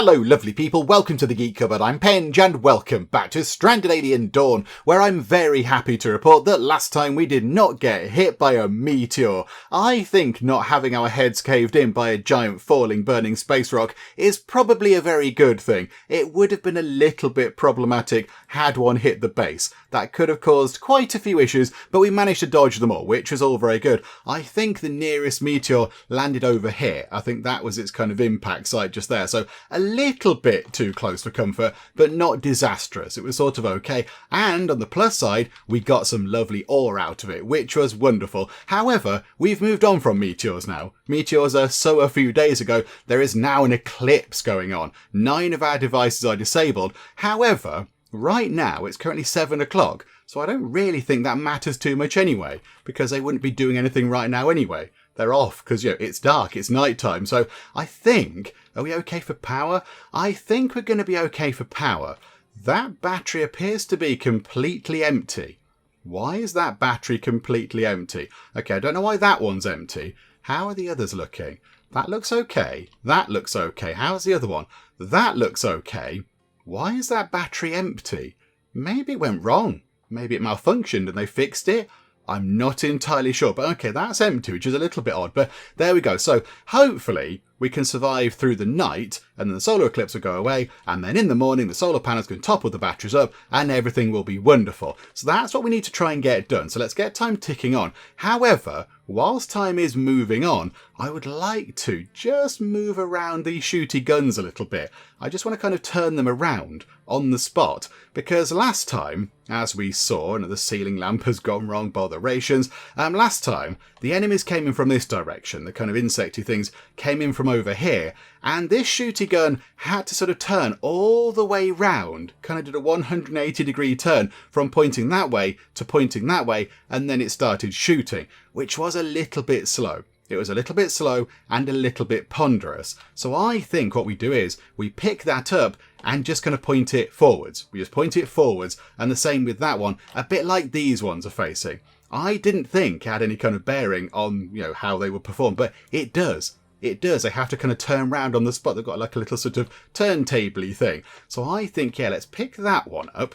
Hello lovely people, welcome to the Geek Cupboard, I'm Penge and welcome back to Stranded Alien Dawn, where I'm very happy to report that last time we did not get hit by a meteor. I think not having our heads caved in by a giant falling burning space rock is probably a very good thing. It would have been a little bit problematic had one hit the base. That could have caused quite a few issues, but we managed to dodge them all, which was all very good. I think the nearest meteor landed over here. I think that was its kind of impact site just there, so a little bit too close for comfort, but not disastrous. It was sort of okay. And on the plus side, we got some lovely ore out of it, which was wonderful. However, we've moved on from meteors now. Meteors are so a few days ago. There is now an eclipse going on. 9 of our devices are disabled. However, right now it's currently 7 o'clock. So I don't really think that matters too much anyway, because they wouldn't be doing anything right now anyway. They're off because, you know, it's dark, it's night time. So I think, are we okay for power? I think we're going to be okay for power. That battery appears to be completely empty. Why is that battery completely empty? Okay, I don't know why that one's empty. How are the others looking? That looks okay. That looks okay. How's the other one? That looks okay. Why is that battery empty? Maybe it went wrong. Maybe it malfunctioned and they fixed it. I'm not entirely sure, but okay, that's empty, which is a little bit odd, but there we go. So hopefully we can survive through the night and then the solar eclipse will go away. And then in the morning, the solar panels can topple the batteries up and everything will be wonderful. So that's what we need to try and get done. So let's get time ticking on. However, whilst time is moving on, I would like to just move around these shooty guns a little bit. I just want to kind of turn them around on the spot, because last time, as we saw, and the ceiling lamp has gone wrong, botherations, last time the enemies came in from this direction, the kind of insecty things came in from over here, and this shooty gun had to sort of turn all the way round, kind of did a 180 degree turn from pointing that way to pointing that way, and then it started shooting, which was a little bit slow. It was a little bit slow and a little bit ponderous. So I think what we do is we pick that up and just kind of point it forwards. We just point it forwards, and the same with that one, a bit like these ones are facing. I didn't think it had any kind of bearing on, you know, how they would perform, but it does. It does. They have to kind of turn round on the spot. They've got like a little sort of turntable-y thing. So I think, yeah, let's pick that one up.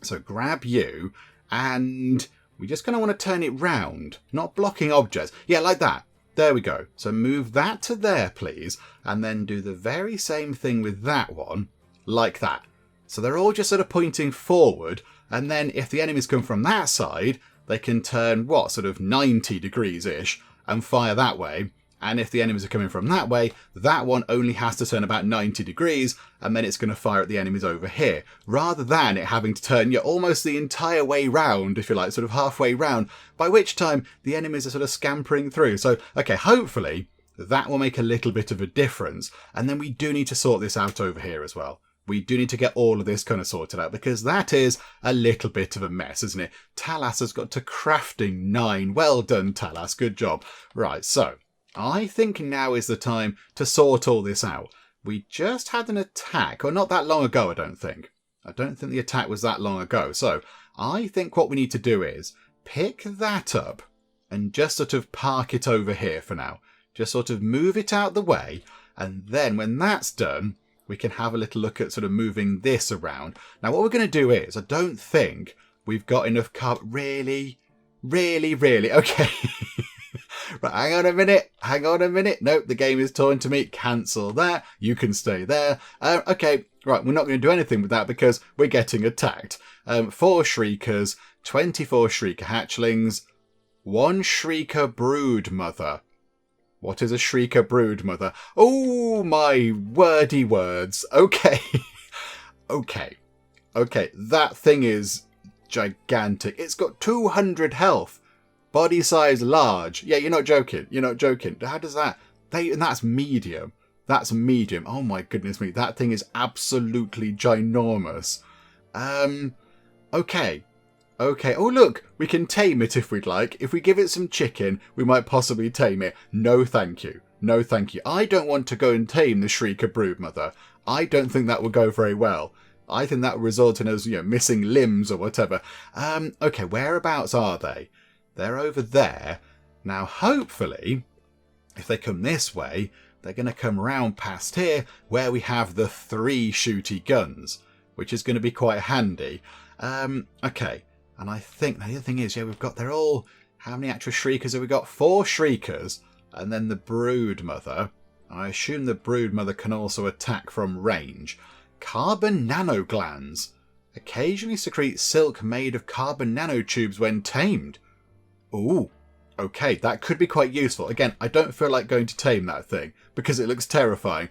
So grab you, and we just kind of want to turn it round, not blocking objects. Yeah, like that. There we go. So move that to there, please. And then do the very same thing with that one, like that. So they're all just sort of pointing forward. And then if the enemies come from that side, they can turn, what, sort of 90 degrees-ish and fire that way. And if the enemies are coming from that way, that one only has to turn about 90 degrees, and then it's going to fire at the enemies over here, rather than it having to turn almost the entire way round, if you like, sort of halfway round, by which time the enemies are sort of scampering through. So, okay, hopefully that will make a little bit of a difference. And then we do need to sort this out over here as well. We do need to get all of this kind of sorted out, because that is a little bit of a mess, isn't it? Talas has got to crafting 9. Well done, Talas. Good job. Right, so I think now is the time to sort all this out. We just had an attack, or not that long ago, I don't think. I don't think the attack was that long ago. So I think what we need to do is pick that up and just sort of park it over here for now. Just sort of move it out the way. And then when that's done, we can have a little look at sort of moving this around. Now what we're going to do is, I don't think we've got enough really. Okay. Right, hang on a minute. Nope, the game is talking to me. Cancel that. You can stay there. Okay, right, we're not going to do anything with that because we're getting attacked. 4 Shriekers, 24 Shrieker hatchlings, 1 Shrieker Broodmother. What is a Shrieker Broodmother? Oh, my wordy words. Okay. Okay, that thing is gigantic. It's got 200 health. Body size large. Yeah, you're not joking. How does that? And that's medium. That's medium. Oh my goodness me. That thing is absolutely ginormous. Okay. Oh look, we can tame it if we'd like. If we give it some chicken, we might possibly tame it. No thank you. I don't want to go and tame the Shrieker Broodmother. I don't think that would go very well. I think that would result in us, missing limbs or whatever. Okay, whereabouts are they? They're over there. Now, hopefully, if they come this way, they're going to come round past here where we have the 3 shooty guns, which is going to be quite handy. Okay, and I think the other thing is, yeah, they're all, how many actual Shriekers have we got? 4 Shriekers, and then the Broodmother. I assume the Broodmother can also attack from range. Carbon nanoglands occasionally secrete silk made of carbon nanotubes when tamed. Ooh, okay, that could be quite useful. Again, I don't feel like going to tame that thing because it looks terrifying.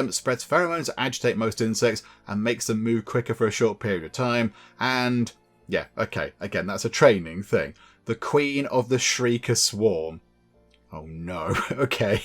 Spreads pheromones that agitate most insects and makes them move quicker for a short period of time. And yeah, okay, again, that's a training thing. The Queen of the Shrieker Swarm. Oh no, okay.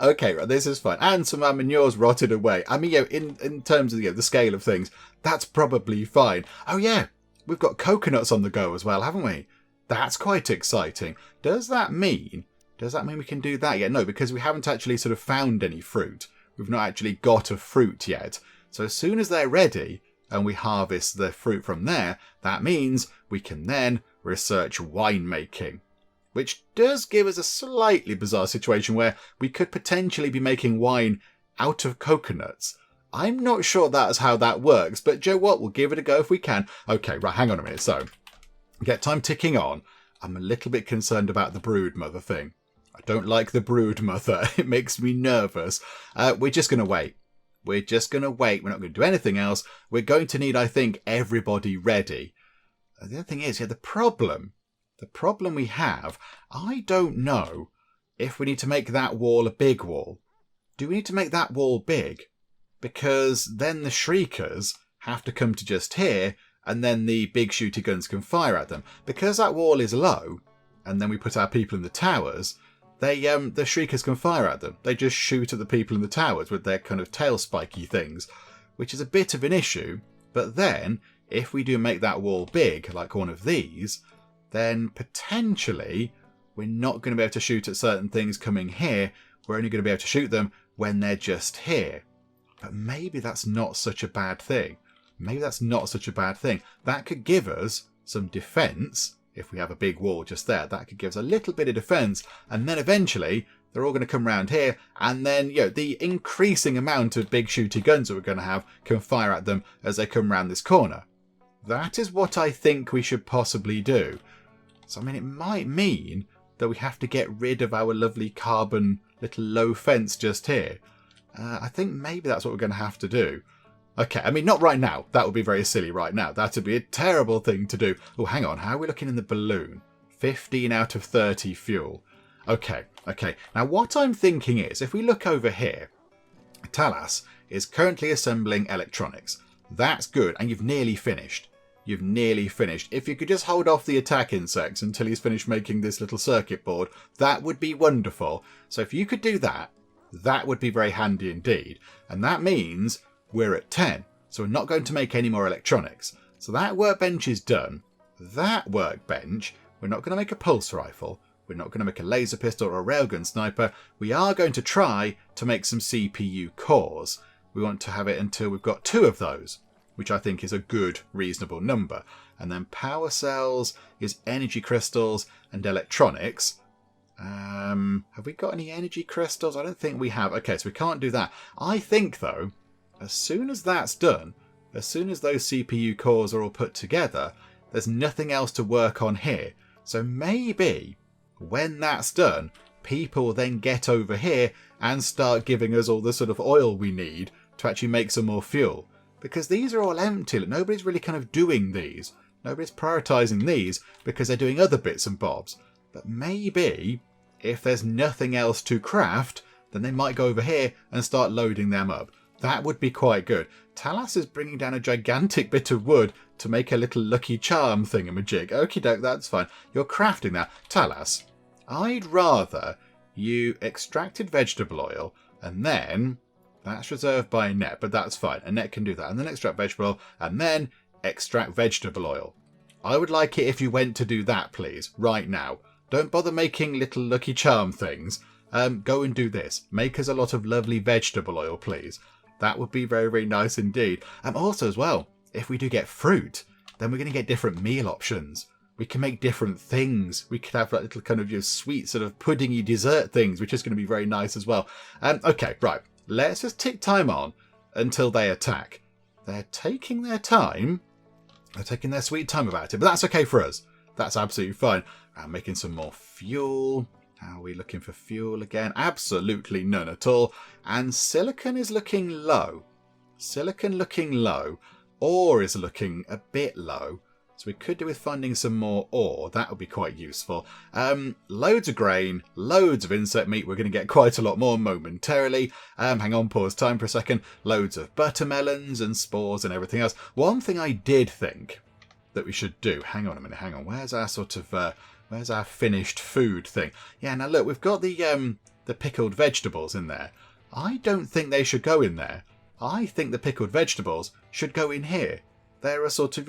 Okay, right, this is fine. And some manure's rotted away. I mean, you know, in terms of the scale of things, that's probably fine. Oh yeah, we've got coconuts on the go as well, haven't we? That's quite exciting. Does that mean we can do that yet? No, because we haven't actually sort of found any fruit. We've not actually got a fruit yet. So as soon as they're ready and we harvest the fruit from there, that means we can then research winemaking. Which does give us a slightly bizarre situation where we could potentially be making wine out of coconuts. I'm not sure that's how that works, but Joe what? We'll give it a go if we can. Okay, right, hang on a minute. So, get time ticking on. I'm a little bit concerned about the Broodmother thing. I don't like the Broodmother. It makes me nervous. We're just going to wait. We're just going to wait. We're not going to do anything else. We're going to need, I think, everybody ready. The other thing is, yeah, the problem we have, I don't know if we need to make that wall a big wall. Do we need to make that wall big? Because then the Shriekers have to come to just here, and then the big shooty guns can fire at them. Because that wall is low, and then we put our people in the towers, the Shriekers can fire at them. They just shoot at the people in the towers with their kind of tail spiky things, which is a bit of an issue. But then, if we do make that wall big, like one of these, then potentially we're not going to be able to shoot at certain things coming here. We're only going to be able to shoot them when they're just here. But maybe that's not such a bad thing. Maybe that's not such a bad thing. That could give us some defence. If we have a big wall just there, that could give us a little bit of defence. And then eventually they're all going to come around here. And then, you know, the increasing amount of big shooty guns that we're going to have can fire at them as they come around this corner. That is what I think we should possibly do. So, I mean, it might mean that we have to get rid of our lovely carbon little low fence just here. I think maybe that's what we're going to have to do. Okay, I mean, not right now. That would be very silly right now. That would be a terrible thing to do. Oh, hang on. How are we looking in the balloon? 15 out of 30 fuel. Okay. Now, what I'm thinking is, if we look over here, Talas is currently assembling electronics. That's good, and you've nearly finished. If you could just hold off the attack insects until he's finished making this little circuit board, that would be wonderful. So if you could do that, that would be very handy indeed. And that means we're at 10. So we're not going to make any more electronics. So that workbench is done. That workbench, we're not going to make a pulse rifle. We're not going to make a laser pistol or a railgun sniper. We are going to try to make some CPU cores. We want to have it until we've got 2 of those, which I think is a good, reasonable number. And then power cells is energy crystals and electronics. Have we got any energy crystals? I don't think we have. Okay, so we can't do that. I think, though, as soon as that's done, as soon as those CPU cores are all put together, there's nothing else to work on here. So maybe when that's done, people will then get over here and start giving us all the sort of oil we need to actually make some more fuel. Because these are all empty. Nobody's really kind of doing these. Nobody's prioritising these because they're doing other bits and bobs. But maybe if there's nothing else to craft, then they might go over here and start loading them up. That would be quite good. Talas is bringing down a gigantic bit of wood to make a little Lucky Charm thingamajig. Okie doke, that's fine. You're crafting that. Talas, I'd rather you extracted vegetable oil and then... That's reserved by Annette, but that's fine. Annette can do that. And then extract vegetable oil, and then extract vegetable oil. I would like it if you went to do that, please, right now. Don't bother making little Lucky Charm things. Go and do this. Make us a lot of lovely vegetable oil, please. That would be very, very nice indeed. Also, as well, if we do get fruit, then we're going to get different meal options. We can make different things. We could have like little kind of sweet sort of puddingy dessert things, which is going to be very nice as well. Okay, right. Let's just tick time on until they attack. They're taking their time. They're taking their sweet time about it, but that's okay for us. That's absolutely fine. I'm making some more fuel. How are we looking for fuel again? Absolutely none at all. And silicon is looking low. Silicon looking low. Ore is looking a bit low. So we could do with finding some more ore. That would be quite useful. Loads of grain, loads of insect meat. We're going to get quite a lot more momentarily. Hang on, pause time for a second. Loads of buttermelons and spores and everything else. One thing I did think that we should do. Hang on a minute, hang on. Where's our sort of... where's our finished food thing? Yeah, now look, we've got the pickled vegetables in there. I don't think they should go in there. I think the pickled vegetables should go in here. They're a sort of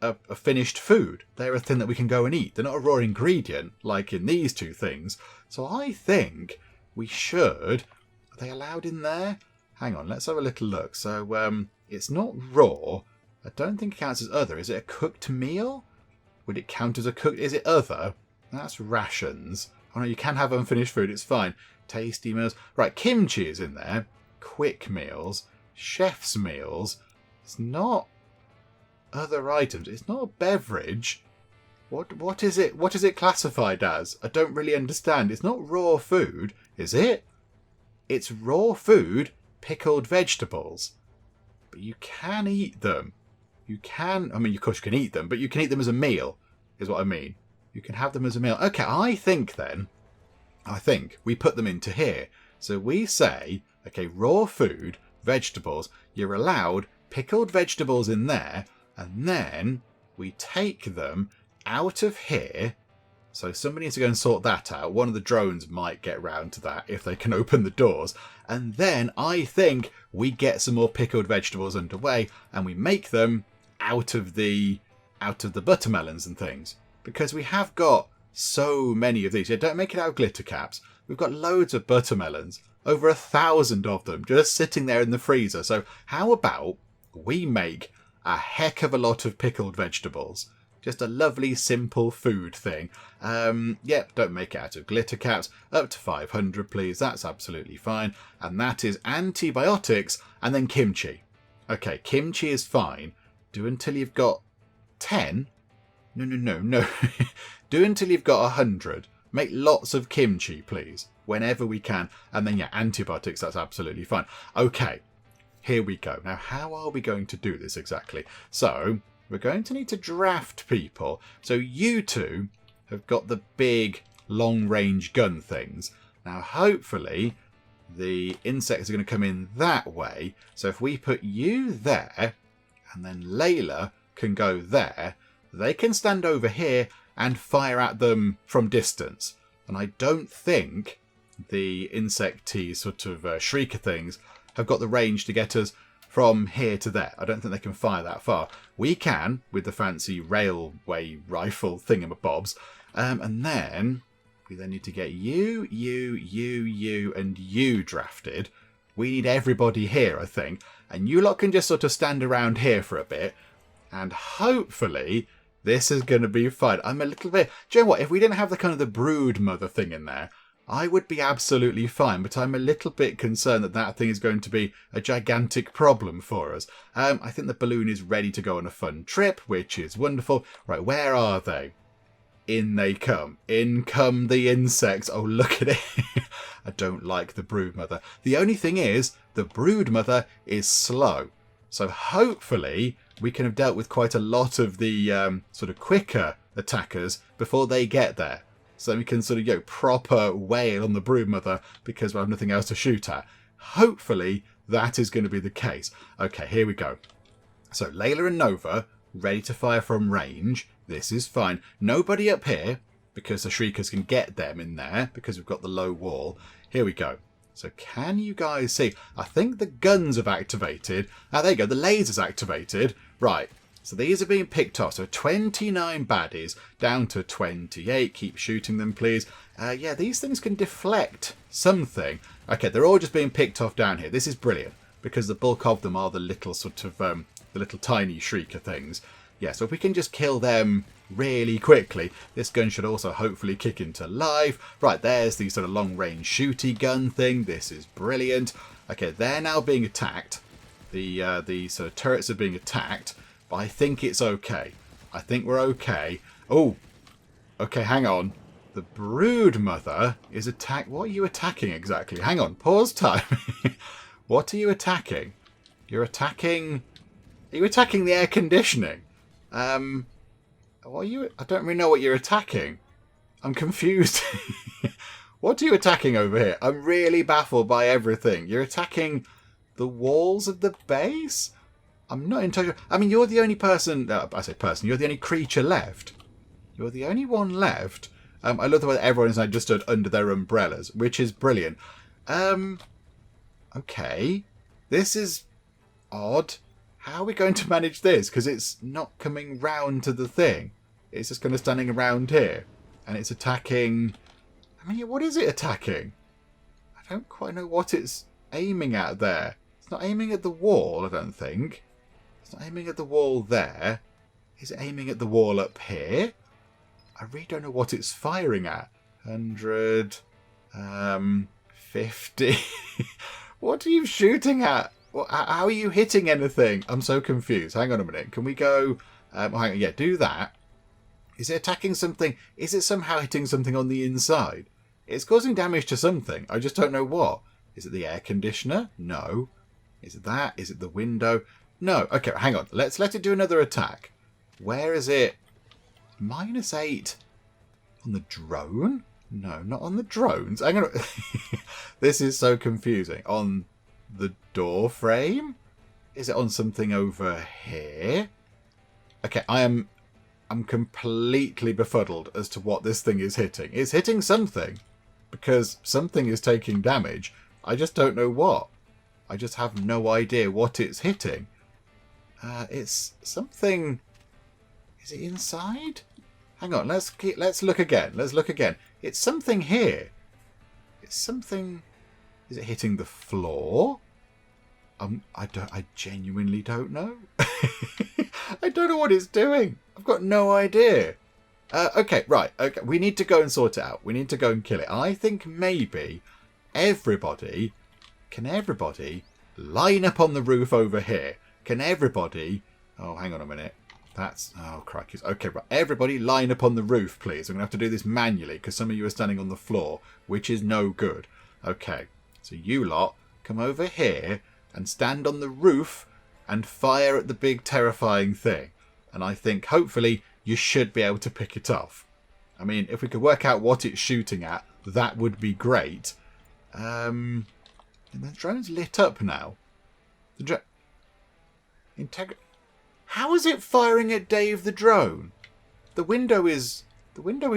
a finished food. They're a thing that we can go and eat. They're not a raw ingredient like in these two things. So I think we should... Are they allowed in there? Hang on, let's have a little look. So it's not raw. I don't think it counts as other. Is it a cooked meal? Would it count as a cooked... Is it other? That's rations. Oh no, you can have unfinished food. It's fine. Tasty meals. Right, kimchi is in there. Quick meals. Chef's meals. It's not... Other items. It's not a beverage. What is it? What is it classified as? I don't really understand. It's not raw food, is it? It's raw food, pickled vegetables. But you can eat them. You can... I mean, of course you can eat them, but you can eat them as a meal, is what I mean. You can have them as a meal. Okay, I think we put them into here. So we say, okay, raw food, vegetables, you're allowed pickled vegetables in there, and then we take them out of here. So somebody needs to go and sort that out. One of the drones might get round to that if they can open the doors. And then I think we get some more pickled vegetables underway and we make them out of the buttermelons and things. Because we have got so many of these. Yeah, don't make it out of glitter caps. We've got loads of buttermelons. Over 1,000 of them just sitting there in the freezer. So how about we make a heck of a lot of pickled vegetables? Just a lovely, simple food thing. Yep, don't make it out of glitter caps. Up to 500, please. That's absolutely fine. And that is antibiotics and then kimchi. Okay, kimchi is fine. Do until you've got 10. No. Do until you've got 100. Make lots of kimchi, please, whenever we can. And then, yeah, antibiotics, that's absolutely fine. Okay, here we go. Now, how are we going to do this exactly? So... we're going to need to draft people. So you two have got the big long-range gun things. Now, hopefully, the insects are going to come in that way. So if we put you there, and then Layla can go there, they can stand over here and fire at them from distance. And I don't think the insecty sort of shrieker things have got the range to get us from here to there. I don't think they can fire that far. We can, with the fancy railway rifle thingamabobs. And then, we then need to get you, and you drafted. We need everybody here, I think. And you lot can just sort of stand around here for a bit. And hopefully, this is going to be fine. I'm a little bit... do you know what? If we didn't have the kind of the Broodmother thing in there, I would be absolutely fine, but I'm a little bit concerned that that thing is going to be a gigantic problem for us. I think the balloon is ready to go on a fun trip, which is wonderful. Right, where are they? In they come. In come the insects. Oh, look at it. I don't like the Broodmother. The only thing is, the Broodmother is slow. So hopefully we can have dealt with quite a lot of the sort of quicker attackers before they get there. So we can sort of, proper wail on the Broodmother because we have nothing else to shoot at. Hopefully, that is going to be the case. Okay, here we go. So, Layla and Nova, ready to fire from range. This is fine. Nobody up here, because the Shriekers can get them in there, because we've got the low wall. Here we go. So, can you guys see? I think the guns have activated. Ah, there you go. The laser's activated. Right. So these are being picked off. So 29 baddies down to 28. Keep shooting them, please. Yeah, these things can deflect something. Okay, they're all just being picked off down here. This is brilliant because the bulk of them are the little sort of, the little tiny shrieker things. Yeah, so if we can just kill them really quickly. This gun should also hopefully kick into life. Right, there's the sort of long-range shooty gun thing. This is brilliant. Okay, they're now being attacked. The sort of turrets are being attacked, but I think it's okay. I think we're okay. Oh, okay, hang on. The Broodmother is attack. What are you attacking exactly? Hang on, pause time. What are you attacking? You're attacking... Are you attacking the air conditioning? What are you... I don't really know what you're attacking. I'm confused. What are you attacking over here? I'm really baffled by everything. You're attacking the walls of the base? I'm not entirely sure. I mean, you're the only person... I say person. You're the only creature left. You're the only one left. I love the way that everyone is now just stood under their umbrellas, which is brilliant. Okay. This is odd. How are we going to manage this? Because it's not coming round to the thing. It's just kind of standing around here. And it's attacking... I mean, what is it attacking? I don't quite know what it's aiming at there. It's not aiming at the wall, I don't think. It's not aiming at the wall there. Is it aiming at the wall up here? I really don't know what it's firing at. 100... 50... What are you shooting at? How are you hitting anything? I'm so confused. Hang on a minute. Can we go... hang on. Yeah, do that. Is it attacking something? Is it somehow hitting something on the inside? It's causing damage to something. I just don't know what. Is it the air conditioner? No. Is it that? Is it the window? No. Okay, hang on. Let's let it do another attack. Where is it? -8 on the drone? No, not on the drones. Hang on. This is so confusing. On the door frame? Is it on something over here? Okay, I'm completely befuddled as to what this thing is hitting. It's hitting something, because something is taking damage. I just don't know what. I just have no idea what it's hitting. It's something... Is it inside? Hang on, let's look again. Let's look again. It's something here. It's something... Is it hitting the floor? I genuinely don't know. I don't know what it's doing. I've got no idea. Okay, right. Okay, we need to go and sort it out. We need to go and kill it. I think maybe everybody... Can everybody line up on the roof over here? Can everybody... Oh, hang on a minute. That's... Oh, crikey. Okay, right. Everybody line up on the roof, please. I'm going to have to do this manually because some of you are standing on the floor, which is no good. Okay. So you lot come over here and stand on the roof and fire at the big terrifying thing. And I think hopefully you should be able to pick it off. I mean, if we could work out what it's shooting at, that would be great. And the drone's lit up now. How is it firing at Dave the drone? The window is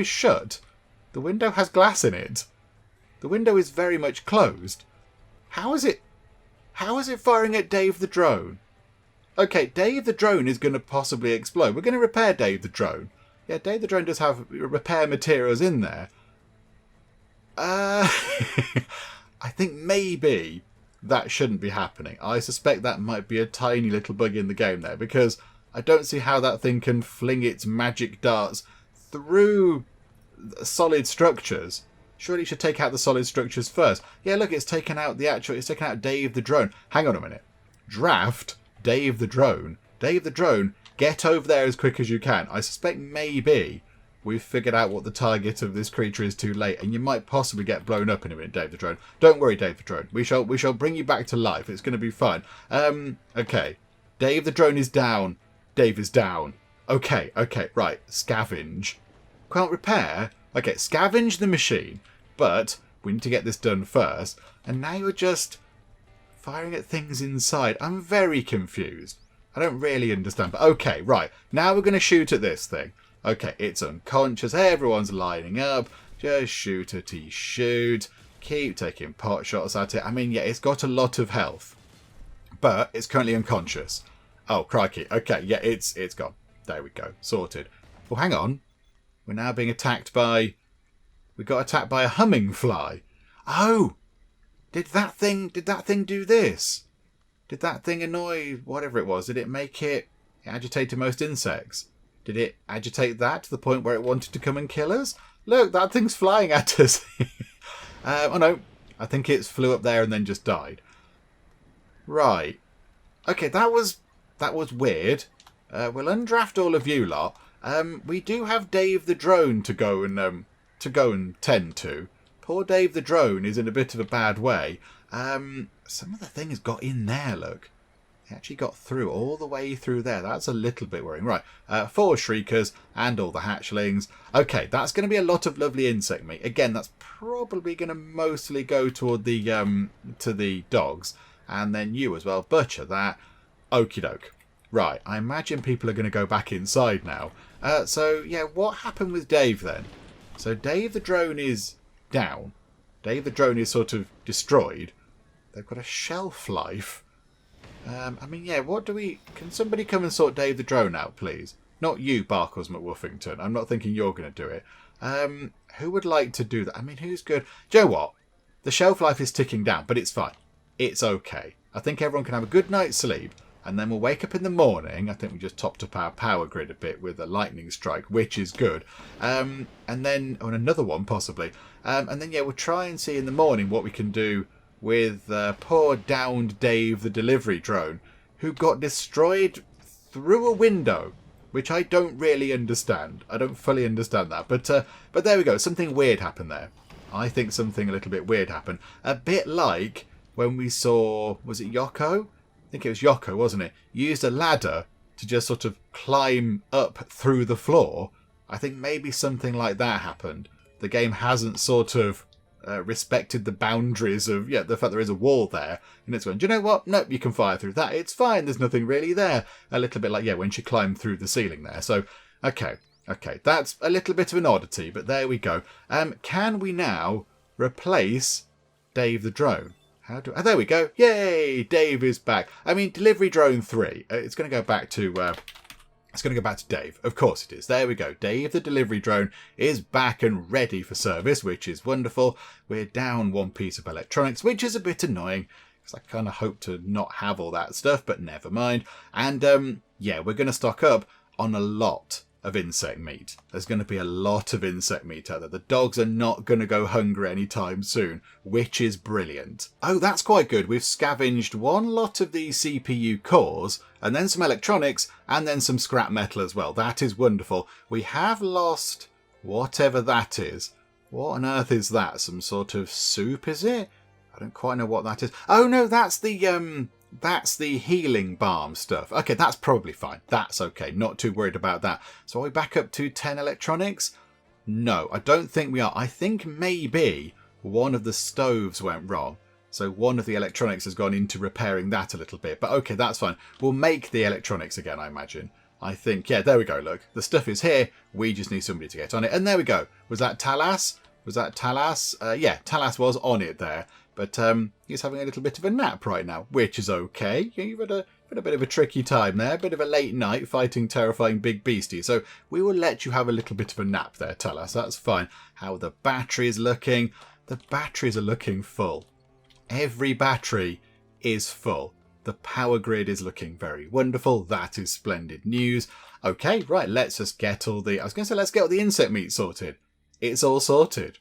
shut. The window has glass in it. The window is very much closed. How is it firing at Dave the drone? Okay, Dave the drone is going to possibly explode. We're going to repair Dave the drone. Yeah, Dave the drone does have repair materials in there. I think maybe that shouldn't be happening. I suspect that might be a tiny little bug in the game there, because I don't see how that thing can fling its magic darts through solid structures. Surely it should take out the solid structures first. Yeah, look, it's taken out Dave the drone. Hang on a minute. Draft Dave the drone. Dave the drone, get over there as quick as you can. I suspect maybe we've figured out what the target of this creature is too late, and you might possibly get blown up in a minute, Dave the drone. Don't worry, Dave the drone. We shall bring you back to life. It's going to be fine. Okay. Dave the drone is down. Dave is down. Okay, right. Scavenge. Can't repair? Okay, scavenge the machine. But we need to get this done first. And now you're just firing at things inside. I'm very confused. I don't really understand. But okay, right. Now we're going to shoot at this thing. Okay, it's unconscious. Everyone's lining up. Just shoot at it, shoot. Keep taking pot shots at it. I mean, yeah, it's got a lot of health. But it's currently unconscious. Oh, crikey. Okay, yeah, it's gone. There we go. Sorted. Well, hang on. We're now being attacked by... We got attacked by a humming fly. Oh! Did that thing do this? Did that thing annoy whatever it was? Did it make it agitate most insects? Did it agitate that to the point where it wanted to come and kill us? Look, that thing's flying at us. Oh no, I think it flew up there and then just died. Right. Okay, that was weird. We'll undraft all of you lot. We do have Dave the drone to go and tend to. Poor Dave the drone is in a bit of a bad way. Some of the things got in there, look. It actually got through, all the way through there. That's a little bit worrying. Right, 4 Shriekers and all the hatchlings. Okay, that's going to be a lot of lovely insect meat. Again, that's probably going to mostly go toward the to the dogs. And then you as well. Butcher that. Okie doke. Right, I imagine people are going to go back inside now. So, yeah, what happened with Dave then? So Dave the drone is down. Dave the drone is sort of destroyed. They've got a shelf life. I mean, yeah, what do we... Can somebody come and sort Dave the drone out, please? Not you, Barkles McWuffington. I'm not thinking you're going to do it. Who would like to do that? I mean, who's good? Do you know what? The shelf life is ticking down, but it's fine. It's okay. I think everyone can have a good night's sleep, and then we'll wake up in the morning. I think we just topped up our power grid a bit with a lightning strike, which is good. And then... Oh, and another one, possibly. And then, yeah, we'll try and see in the morning what we can do with poor downed Dave the delivery drone, who got destroyed through a window, which I don't really understand. I don't fully understand that. But there we go. Something weird happened there. I think something a little bit weird happened. A bit like when we saw... Was it Yoko? I think it was Yoko, wasn't it? Used a ladder to just sort of climb up through the floor. I think maybe something like that happened. The game hasn't sort of respected the boundaries of, the fact there is a wall there. And it's going, do you know what? Nope, you can fire through that. It's fine. There's nothing really there. A little bit like, when she climbed through the ceiling there. So, okay. That's a little bit of an oddity, but there we go. Can we now replace Dave the drone? There we go. Yay! Dave is back. I mean, Delivery Drone 3. It's going to go back to... It's going to go back to Dave. Of course it is. There we go. Dave the delivery drone is back and ready for service, which is wonderful. We're down one piece of electronics, which is a bit annoying, because I kind of hope to not have all that stuff, but never mind. And, we're going to stock up on a lot of insect meat. There's going to be a lot of insect meat out there. The dogs are not going to go hungry anytime soon, which is brilliant. Oh, that's quite good. We've scavenged one lot of the CPU cores, and then some electronics, and then some scrap metal as well. That is wonderful. We have lost whatever that is. What on earth is that? Some sort of soup, is it? I don't quite know what that is. Oh no, that's the healing balm stuff. Okay, that's probably fine. That's okay. Not too worried about that. So are we back up to 10 electronics? No, I don't think we are. I think maybe one of the stoves went wrong. So one of the electronics has gone into repairing that a little bit. But okay, that's fine. We'll make the electronics again, I imagine. I think, there we go, look. The stuff is here. We just need somebody to get on it. And there we go. Was that Talas? Talas was on it there. But he's having a little bit of a nap right now, which is okay. You've had a bit of a tricky time there, a bit of a late night fighting terrifying big beasties. So we will let you have a little bit of a nap there, Talas. That's fine. How are the batteries looking? The batteries are looking full. Every battery is full. The power grid is looking very wonderful. That is splendid news. Okay, right, let's just get all the... let's get all the insect meat sorted. It's all sorted.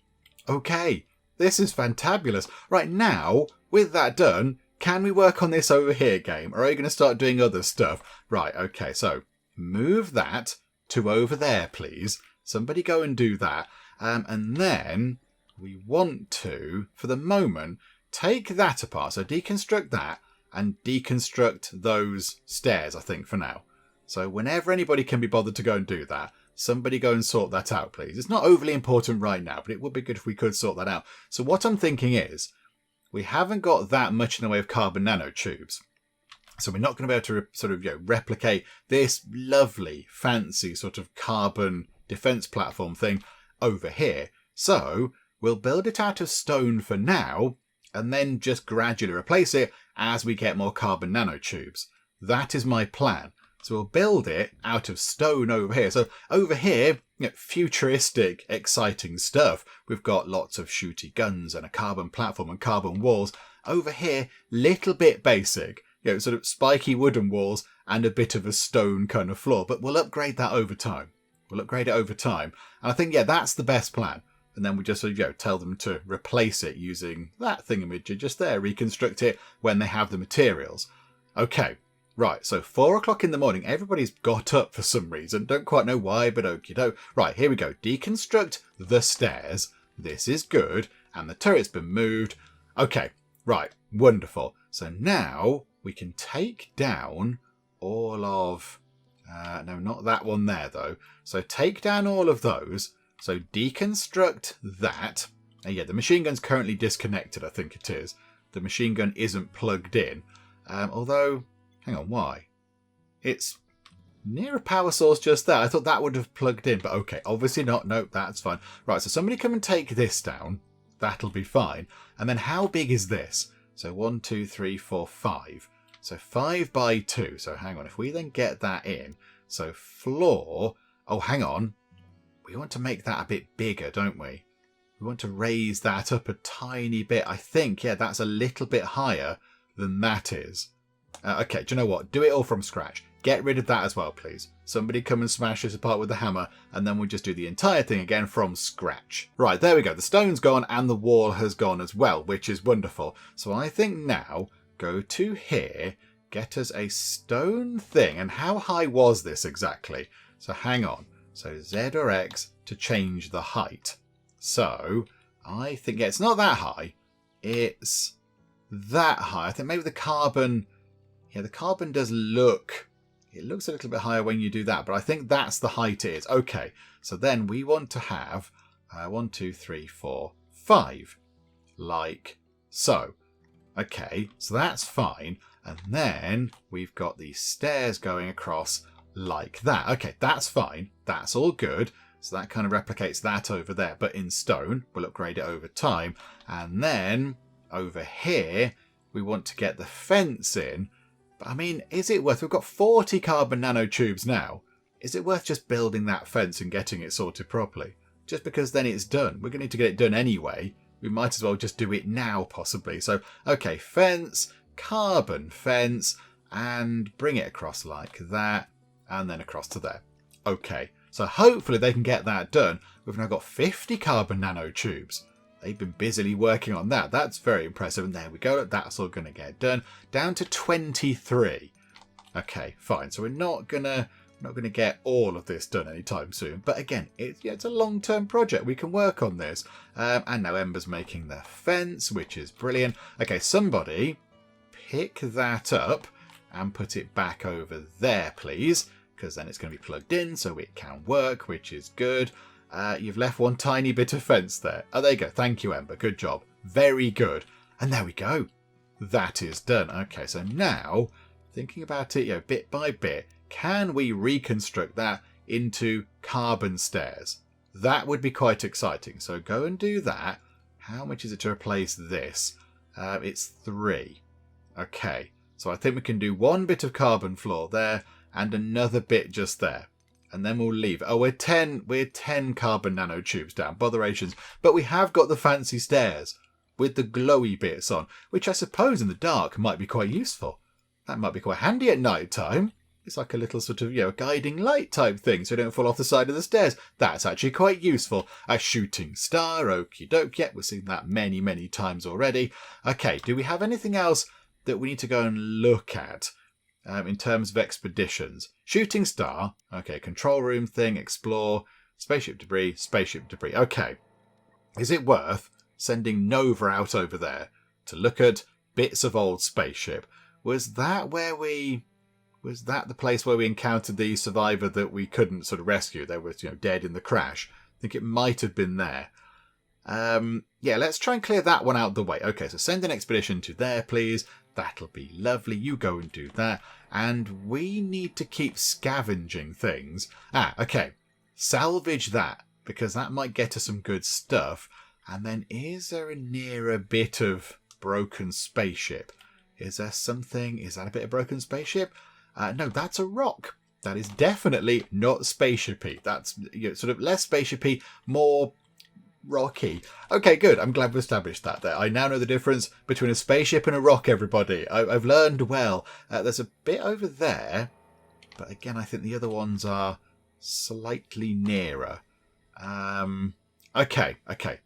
Okay, this is fantabulous. Right, now, with that done, can we work on this over here game? Or are you going to start doing other stuff? Right, okay, so move that to over there, please. Somebody go and do that. And then we want to, for the moment... take that apart, so deconstruct that and deconstruct those stairs, I think, for now. So whenever anybody can be bothered to go and do that, somebody go and sort that out, please. It's not overly important right now, but it would be good if we could sort that out. So what I'm thinking is, we haven't got that much in the way of carbon nanotubes. So we're not going to be able to replicate this lovely, fancy sort of carbon defense platform thing over here. So we'll build it out of stone for now, and then just gradually replace it as we get more carbon nanotubes. That is my plan. So we'll build it out of stone over here. So over here, futuristic, exciting stuff. We've got lots of shooty guns and a carbon platform and carbon walls. Over here, little bit basic. sort of spiky wooden walls and a bit of a stone kind of floor. But we'll upgrade that over time. We'll upgrade it over time. And I think, yeah, that's the best plan. And then we just sort of, tell them to replace it using that thingamajig just there, reconstruct it when they have the materials. Okay, right, so 4 o'clock in the morning, everybody's got up for some reason. Don't quite know why, but okie doke. Right, here we go. Deconstruct the stairs. This is good. And the turret's been moved. Okay, right, wonderful. So now we can take down all of... no, not that one there, though. So take down all of those. So deconstruct that. And yeah, the machine gun's currently disconnected, I think it is. The machine gun isn't plugged in. Although, hang on, why? It's near a power source just there. I thought that would have plugged in, but okay, obviously not. Nope, that's fine. Right, so somebody come and take this down. That'll be fine. And then how big is this? So 1, 2, 3, 4, 5. So 5 by 2. So hang on, if we then get that in. So floor. Oh, hang on. We want to make that a bit bigger, don't we? We want to raise that up a tiny bit. I think, yeah, that's a little bit higher than that is. Okay, do you know what? Do it all from scratch. Get rid of that as well, please. Somebody come and smash this apart with the hammer, and then we'll just do the entire thing again from scratch. Right, there we go. The stone's gone and the wall has gone as well, which is wonderful. So I think now, go to here, get us a stone thing. And how high was this exactly? So hang on. So Z or X to change the height. So I think, yeah, it's not that high. It's that high. I think maybe the carbon, yeah, the carbon does look, it looks a little bit higher when you do that, but I think that's the height it is. Okay, so then we want to have 1, 2, 3, 4, 5, like so. Okay, so that's fine. And then we've got these stairs going across like that. Okay, that's fine. That's all good. So that kind of replicates that over there, but in stone. We'll upgrade it over time. And then over here, we want to get the fence in. But I mean, is it worth... We've got 40 carbon nanotubes now. Is it worth just building that fence and getting it sorted properly? Just because then it's done. We're going to need to get it done anyway. We might as well just do it now, possibly. So, okay, fence, carbon fence, and bring it across like that. And then across to there. Okay, so hopefully they can get that done. We've now got 50 carbon nanotubes. They've been busily working on that. That's very impressive. And there we go. That's all going to get done. Down to 23. Okay, fine. So we're not gonna get all of this done anytime soon. But again, it's a long-term project. We can work on this. And now Ember's making the fence, which is brilliant. Okay, somebody pick that up and put it back over there, please. Because then it's going to be plugged in so it can work, which is good. You've left one tiny bit of fence there. Oh, there you go. Thank you, Ember. Good job. Very good. And there we go. That is done. Okay, so now, thinking about it, bit by bit, can we reconstruct that into carbon stairs? That would be quite exciting. So go and do that. How much is it to replace this? It's 3. Okay, so I think we can do one bit of carbon floor there and another bit just there. And then we'll leave. Oh, we're 10 carbon nanotubes down. Botherations. But we have got the fancy stairs with the glowy bits on, which I suppose in the dark might be quite useful. That might be quite handy at night time. It's like a little sort of, guiding light type thing so you don't fall off the side of the stairs. That's actually quite useful. A shooting star, okie doke. Yeah, we've seen that many, many times already. Okay, do we have anything else that we need to go and look at? In terms of expeditions. Shooting star. Okay, control room thing, explore, spaceship debris. Okay. Is it worth sending Nova out over there to look at bits of old spaceship? Was that the place where we encountered the survivor that we couldn't sort of rescue? They were, dead in the crash. I think it might have been there. Yeah, let's try and clear that one out the way. Okay, so send an expedition to there, please. That'll be lovely. You go and do that. And we need to keep scavenging things. Okay. Salvage that, because that might get us some good stuff. And then is there a nearer bit of broken spaceship? Is there something? Is that a bit of broken spaceship? No, that's a rock. That is definitely not spaceshipy. That's sort of less spaceshipy, more rocky. Okay, good. I'm glad we established that there. I now know the difference between a spaceship and a rock, everybody. I've learned well. There's a bit over there, but again, I think the other ones are slightly nearer. Okay,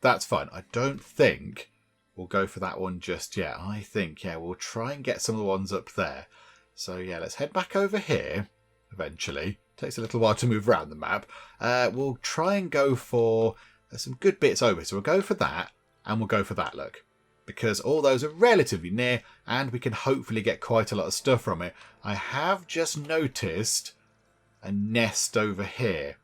that's fine. I don't think we'll go for that one just yet. I think, yeah, we'll try and get some of the ones up there. So, yeah, let's head back over here eventually. Takes a little while to move around the map. We'll try and go for some good bits over. So we'll go for that, and we'll go for that, look. Because all those are relatively near, and we can hopefully get quite a lot of stuff from it. I have just noticed a nest over here.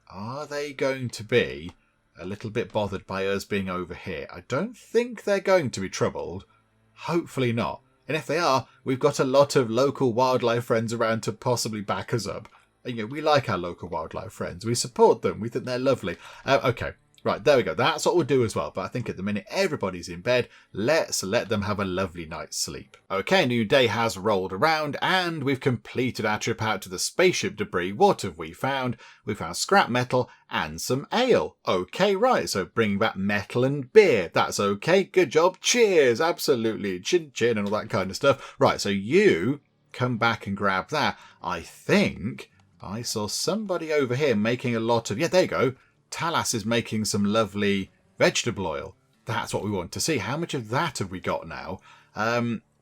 Are they going to be a little bit bothered by us being over here? I don't think they're going to be troubled. Hopefully not. And if they are, we've got a lot of local wildlife friends around to possibly back us up. You know, we like our local wildlife friends. We support them. We think they're lovely. Okay, right, there we go. That's what we'll do as well. But I think at the minute everybody's in bed. Let's let them have a lovely night's sleep. Okay, new day has rolled around and we've completed our trip out to the spaceship debris. What have we found? We found scrap metal and some ale. Okay, right, so bringing back metal and beer. That's okay. Good job. Cheers. Absolutely. Chin chin and all that kind of stuff. Right, so you come back and grab that. I think I saw somebody over here making a lot of... Yeah, there you go. Talas is making some lovely vegetable oil. That's what we want to see. How much of that have we got now?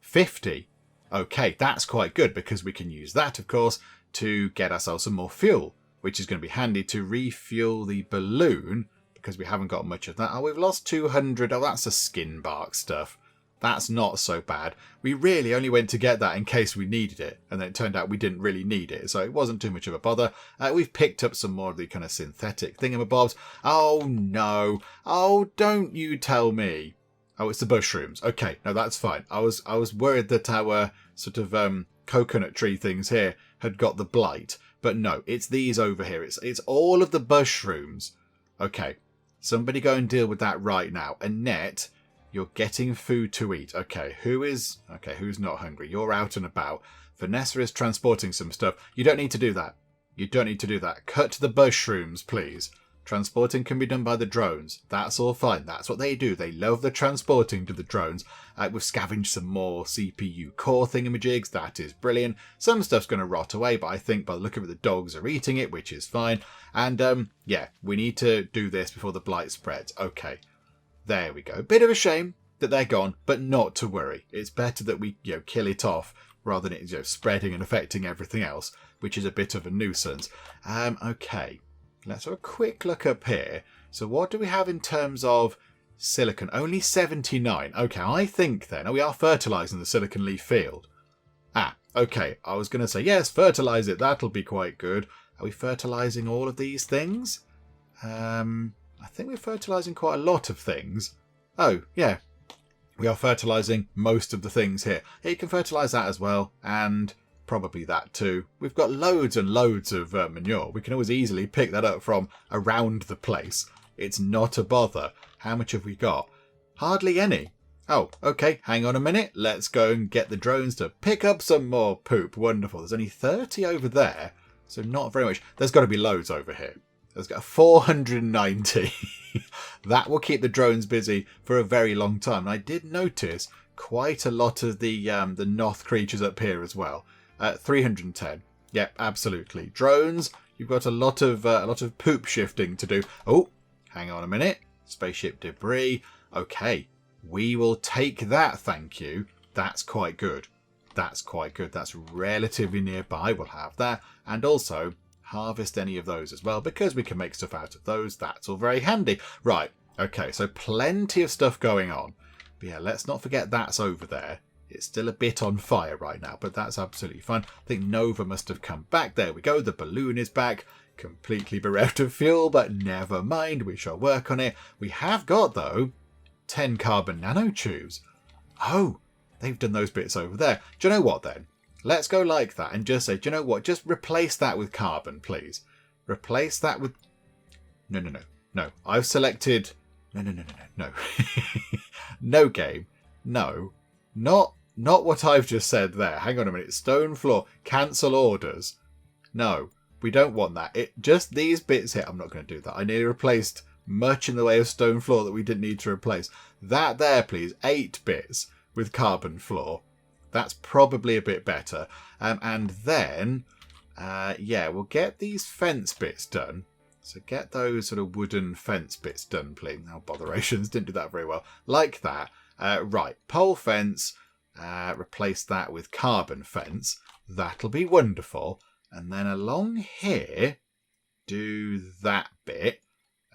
50. Okay, that's quite good because we can use that, of course, to get ourselves some more fuel, which is going to be handy to refuel the balloon because we haven't got much of that. Oh, we've lost 200. Oh, that's the skin bark stuff. That's not so bad. We really only went to get that in case we needed it. And then it turned out we didn't really need it. So it wasn't too much of a bother. We've picked up some more of the kind of synthetic thingamabobs. Oh, no. Oh, don't you tell me. Oh, it's the mushrooms. Okay, no, that's fine. I was worried that our sort of coconut tree things here had got the blight. But no, it's these over here. It's all of the mushrooms. Okay, somebody go and deal with that right now. Annette... You're getting food to eat. Okay, who's not hungry? You're out and about. Vanessa is transporting some stuff. You don't need to do that. You don't need to do that. Cut the mushrooms, please. Transporting can be done by the drones. That's all fine. That's what they do. They love the transporting to the drones. We've scavenged some more CPU core thingamajigs. That is brilliant. Some stuff's going to rot away, but I think by the look of it, the dogs are eating it, which is fine. And, yeah, we need to do this before the blight spreads. Okay. There we go. Bit of a shame that they're gone, but not to worry. It's better that we, kill it off rather than it, spreading and affecting everything else, which is a bit of a nuisance. Okay. Let's have a quick look up here. So what do we have in terms of silicon? Only 79. Okay, I think then... Oh, we are fertilising the silicon leaf field. Ah, okay. I was going to say, yes, fertilise it. That'll be quite good. Are we fertilising all of these things? I think we're fertilising quite a lot of things. Oh, yeah. We are fertilising most of the things here. Yeah, you can fertilise that as well, and probably that too. We've got loads and loads of manure. We can always easily pick that up from around the place. It's not a bother. How much have we got? Hardly any. Oh, okay, hang on a minute. Let's go and get the drones to pick up some more poop. Wonderful. There's only 30 over there, so not very much. There's got to be loads over here. There's got 490. That will keep the drones busy for a very long time. And I did notice quite a lot of the Noth creatures up here as well. 310. Yep, absolutely. Drones, you've got a lot of poop shifting to do. Oh, hang on a minute. Spaceship debris. Okay, we will take that, thank you. That's quite good. That's quite good. That's relatively nearby. We'll have that. And also... harvest any of those as well, because we can make stuff out of those. That's all very handy. Right, okay, so plenty of stuff going on. But yeah, let's not forget that's over there. It's still a bit on fire right now, but that's absolutely fine. I think Nova must have come back. There we go, the balloon is back. Completely bereft of fuel, but never mind, we shall work on it. We have got, though, 10 carbon nanotubes. Oh, they've done those bits over there. Do you know what, then? Let's go like that and just say, do you know what? Just replace that with carbon, please. Replace that with... No. I've selected... No. No game. No. Not what I've just said there. Hang on a minute. Stone floor. Cancel orders. No, we don't want that. Just these bits here. I'm not going to do that. I nearly replaced much in the way of stone floor that we didn't need to replace. That there, please. 8 bits with carbon floor. That's probably a bit better. And then, yeah, we'll get these fence bits done. So get those sort of wooden fence bits done, please. Now, botherations, didn't do that very well. Like that. Right, pole fence. Replace that with carbon fence. That'll be wonderful. And then along here, do that bit.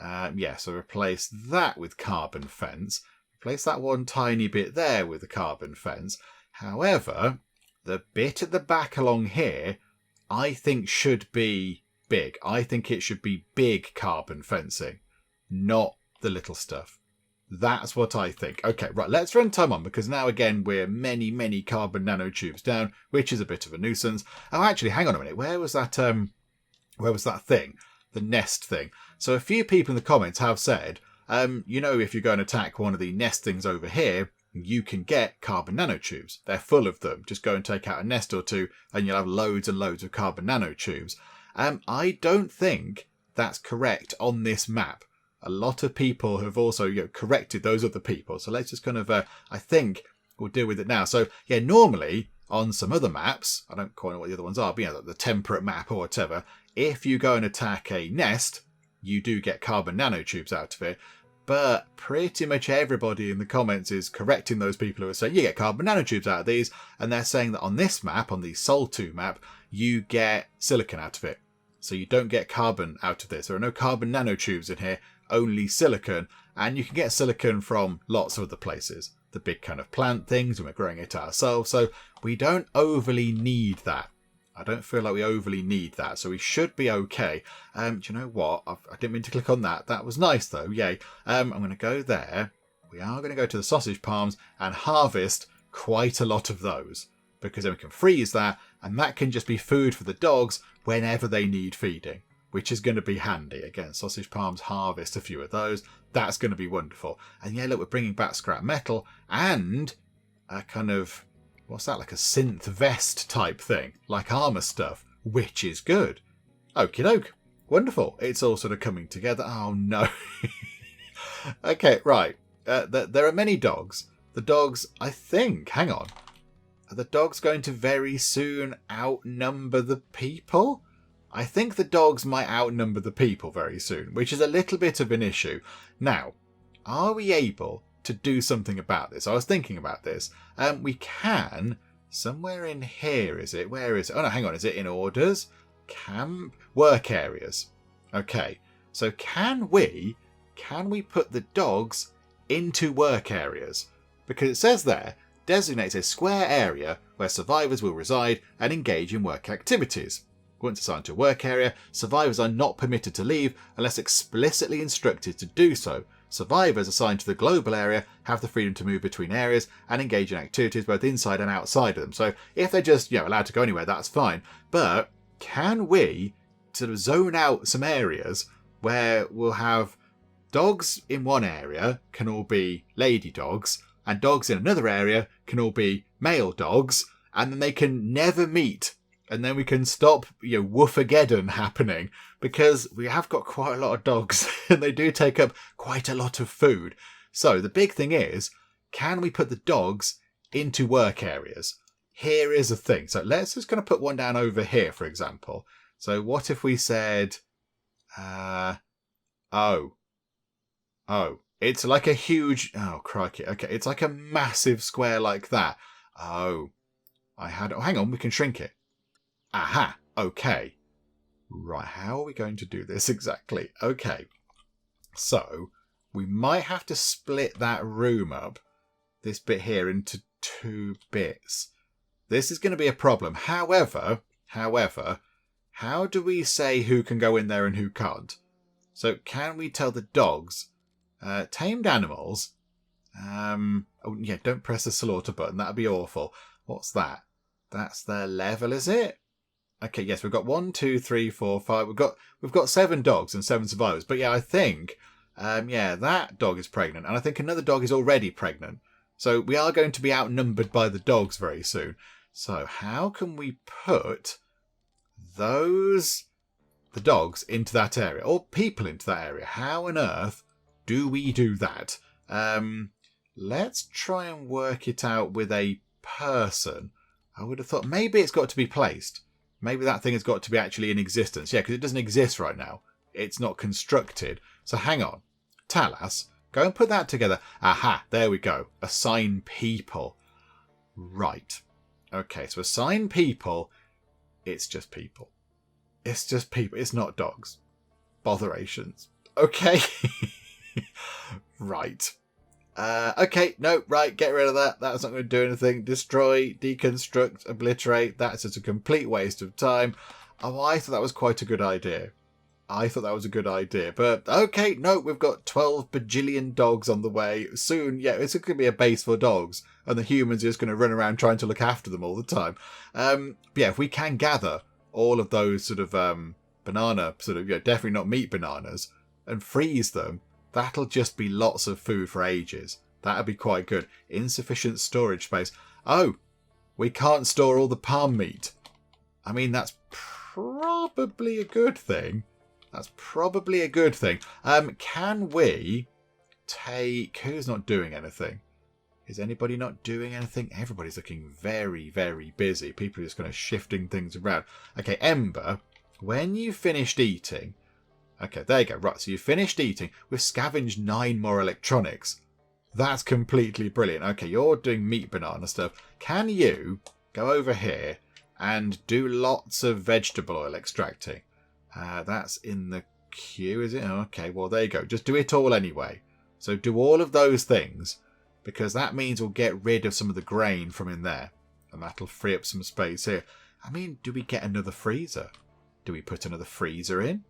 Yeah, so replace that with carbon fence. Replace that one tiny bit there with the carbon fence. However, the bit at the back along here, I think should be big. I think it should be big carbon fencing, not the little stuff. That's what I think. Okay, right, let's run time on, because now again we're many, many carbon nanotubes down, which is a bit of a nuisance. Oh, actually, hang on a minute. Where was that thing? The nest thing. So a few people in the comments have said, you know, if you go and attack one of the nest things over here, you can get carbon nanotubes. They're full of them. Just go and take out a nest or two and you'll have loads and loads of carbon nanotubes. I don't think that's correct on this map. A lot of people have also corrected those other people. So let's just kind of, I think we'll deal with it now. So yeah, normally on some other maps, I don't quite know what the other ones are, but the temperate map or whatever, if you go and attack a nest, you do get carbon nanotubes out of it. But pretty much everybody in the comments is correcting those people who are saying you get carbon nanotubes out of these. And they're saying that on this map, on the Saltu map, you get silicon out of it. So you don't get carbon out of this. There are no carbon nanotubes in here, only silicon. And you can get silicon from lots of other places. The big kind of plant things, and we're growing it ourselves. So we don't overly need that. I don't feel like we overly need that, so we should be okay. Do you know what? I didn't mean to click on that. That was nice, though. Yay. I'm going to go there. We are going to go to the sausage palms and harvest quite a lot of those, because then we can freeze that, and that can just be food for the dogs whenever they need feeding, which is going to be handy. Again, sausage palms, harvest a few of those. That's going to be wonderful. And yeah, look, we're bringing back scrap metal and a kind of... what's that, like a synth vest type thing, like armour stuff, which is good. Okie doke. Wonderful. It's all sort of coming together. Oh, no. Okay, right. There are many dogs. The dogs, I think, hang on. Are the dogs going to very soon outnumber the people? I think the dogs might outnumber the people very soon, which is a little bit of an issue. Now, are we able to do something about this? I was thinking about this. We can, somewhere in here, is it? Where is it? Oh no, hang on, is it in orders? Camp, work areas. Okay, so can we put the dogs into work areas? Because it says there, designates a square area where survivors will reside and engage in work activities. Once assigned to a work area, survivors are not permitted to leave unless explicitly instructed to do so. Survivors assigned to the global area have the freedom to move between areas and engage in activities both inside and outside of them. So if they're just allowed to go anywhere, that's fine. But can we sort of zone out some areas where we'll have dogs in one area can all be lady dogs, and dogs in another area can all be male dogs, and then they can never meet. And then we can stop, woofageddon happening, because we have got quite a lot of dogs and they do take up quite a lot of food. So the big thing is, can we put the dogs into work areas? Here is a thing. So let's just kind of put one down over here, for example. So what if we said, it's like a huge, oh crikey. Okay. It's like a massive square like that. Oh, hang on. We can shrink it. Aha, okay. Right, how are we going to do this exactly? Okay, so we might have to split that room up, this bit here, into 2 bits. This is going to be a problem. However, how do we say who can go in there and who can't? So can we tell the dogs, tamed animals, oh yeah, don't press the slaughter button, that'd be awful. What's that? That's their level, is it? Okay, yes, we've got 1, 2, 3, 4, 5. We've got 7 dogs and 7 survivors. But yeah, I think, that dog is pregnant, and I think another dog is already pregnant. So we are going to be outnumbered by the dogs very soon. So how can we put the dogs into that area, or people into that area? How on earth do we do that? Let's try and work it out with a person. I would have thought maybe it's got to be placed. Maybe that thing has got to be actually in existence. Yeah, because it doesn't exist right now. It's not constructed. So hang on. Talas, go and put that together. Aha, there we go. Assign people. Right. Okay, so assign people. It's just people. It's just people. It's not dogs. Botherations. Okay. Right. Okay, no, right, get rid of that. That's not going to do anything. Destroy, deconstruct, obliterate. That's just a complete waste of time. Oh, I thought that was quite a good idea. But, okay, no, we've got 12 bajillion dogs on the way. Soon, yeah, it's going to be a base for dogs. And the humans are just going to run around trying to look after them all the time. But yeah, if we can gather all of those sort of banana, sort of, definitely not meat bananas, and freeze them, that'll just be lots of food for ages. That'll be quite good. Insufficient storage space. Oh, we can't store all the palm meat. I mean, that's probably a good thing. Can we take... Who's not doing anything? Is anybody not doing anything? Everybody's looking very, very busy. People are just kind of shifting things around. Okay, Ember, when you finished eating... Okay, there you go. Right, so you finished eating. We've scavenged 9 more electronics. That's completely brilliant. Okay, you're doing meat banana stuff. Can you go over here and do lots of vegetable oil extracting? That's in the queue, is it? Okay, well, there you go. Just do it all anyway. So do all of those things, because that means we'll get rid of some of the grain from in there. And that'll free up some space here. I mean, do we get another freezer? Do we put another freezer in?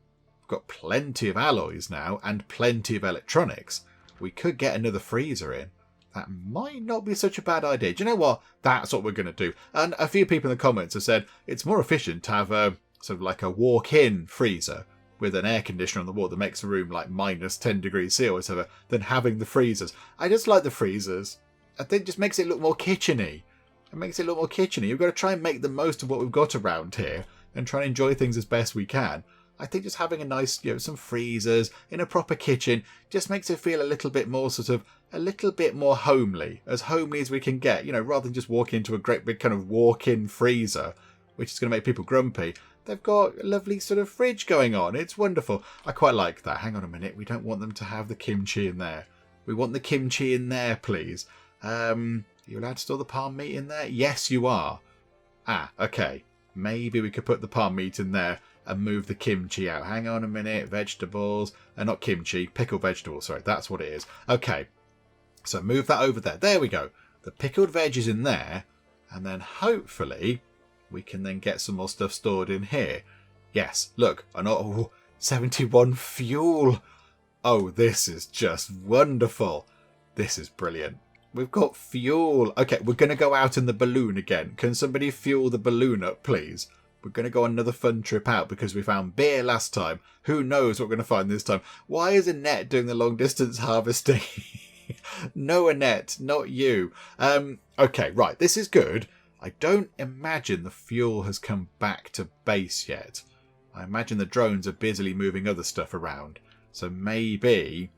Got plenty of alloys now and plenty of electronics. We could get another freezer in. That might not be such a bad idea. Do you know what? That's what we're going to do. And a few people in the comments have said it's more efficient to have a sort of like a walk-in freezer with an air conditioner on the wall that makes the room like minus 10 degrees C or whatever than having the freezers. I just like the freezers. I think it just makes it look more kitcheny. You've got to try and make the most of what we've got around here and try and enjoy things as best we can. I think just having a nice, some freezers in a proper kitchen just makes it feel a little bit more homely as we can get, rather than just walk into a great big kind of walk-in freezer, which is going to make people grumpy. They've got a lovely sort of fridge going on. It's wonderful. I quite like that. Hang on a minute. We don't want them to have the kimchi in there. We want the kimchi in there, please. Are you allowed to store the palm meat in there? Yes, you are. Ah, okay. Maybe we could put the palm meat in there and move the kimchi out. Hang on a minute. Vegetables. Not kimchi. Pickled vegetables. Sorry, that's what it is. Okay. So move that over there. There we go. The pickled veg is in there. And then hopefully we can then get some more stuff stored in here. Yes. Look. 71 fuel. Oh, this is just wonderful. This is brilliant. We've got fuel. Okay, we're going to go out in the balloon again. Can somebody fuel the balloon up, please? We're going to go on another fun trip out because we found beer last time. Who knows what we're going to find this time? Why is Annette doing the long distance harvesting? No, Annette, not you. Okay, right, this is good. I don't imagine the fuel has come back to base yet. I imagine the drones are busily moving other stuff around. So maybe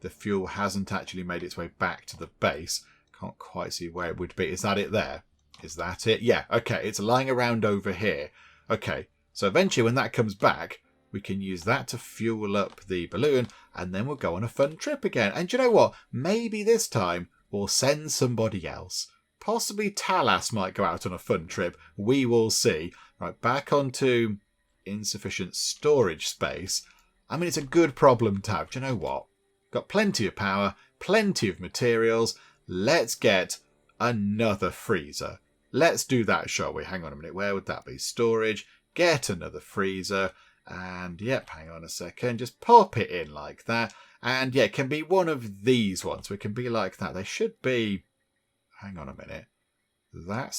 the fuel hasn't actually made its way back to the base. Can't quite see where it would be. Is that it there? Is that it? Yeah, okay, it's lying around over here. Okay, so eventually when that comes back, we can use that to fuel up the balloon, and then we'll go on a fun trip again. And you know what? Maybe this time we'll send somebody else. Possibly Talas might go out on a fun trip. We will see. Right, back onto insufficient storage space. I mean, it's a good problem to have. Do you know what? Got plenty of power, plenty of materials. Let's get another freezer. Let's do that, shall we? Hang on a minute. Where would that be? Storage. Get another freezer. And, yep, hang on a second. Just pop it in like that. And, yeah, it can be one of these ones. It can be like that. They should be... Hang on a minute. That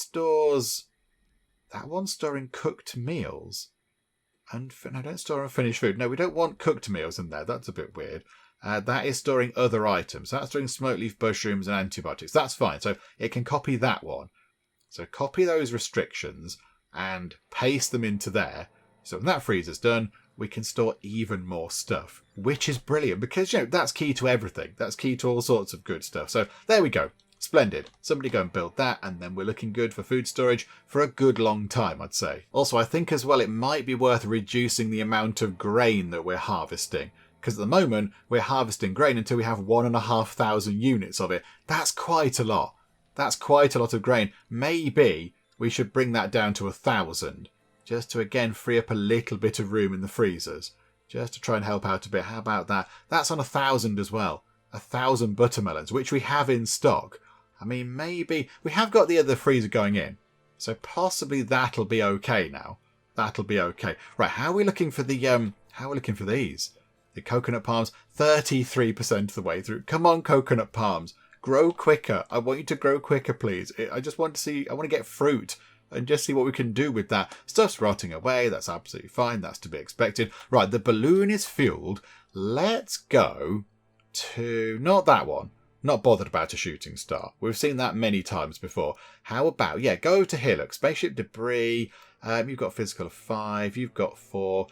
one's storing cooked meals. And no, don't store unfinished food. No, we don't want cooked meals in there. That's a bit weird. That is storing other items. That's storing smoke leaf mushrooms and antibiotics. That's fine. So it can copy that one. So copy those restrictions and paste them into there. So when that freezer's done, we can store even more stuff, which is brilliant because, that's key to everything. That's key to all sorts of good stuff. So there we go. Splendid. Somebody go and build that, and then we're looking good for food storage for a good long time, I'd say. Also, I think as well it might be worth reducing the amount of grain that we're harvesting. Because at the moment, we're harvesting grain until we have 1,500 units of it. That's quite a lot. That's quite a lot of grain. Maybe we should bring that down to 1,000. Just to, again, free up a little bit of room in the freezers. Just to try and help out a bit. How about that? That's on 1,000 as well. 1,000 buttermelons, which we have in stock. I mean, maybe... We have got the other freezer going in. So possibly that'll be okay now. That'll be okay. Right, how are we looking for the... How are we looking for these? The coconut palms, 33% of the way through. Come on, coconut palms. Grow quicker. I want you to grow quicker, please. I just want to see... I want to get fruit and just see what we can do with that. Stuff's rotting away. That's absolutely fine. That's to be expected. Right, the balloon is fueled. Let's go to... Not that one. Not bothered about a shooting star. We've seen that many times before. How about... Yeah, go to here. Look, spaceship debris. You've got physical of 5. You've got 4.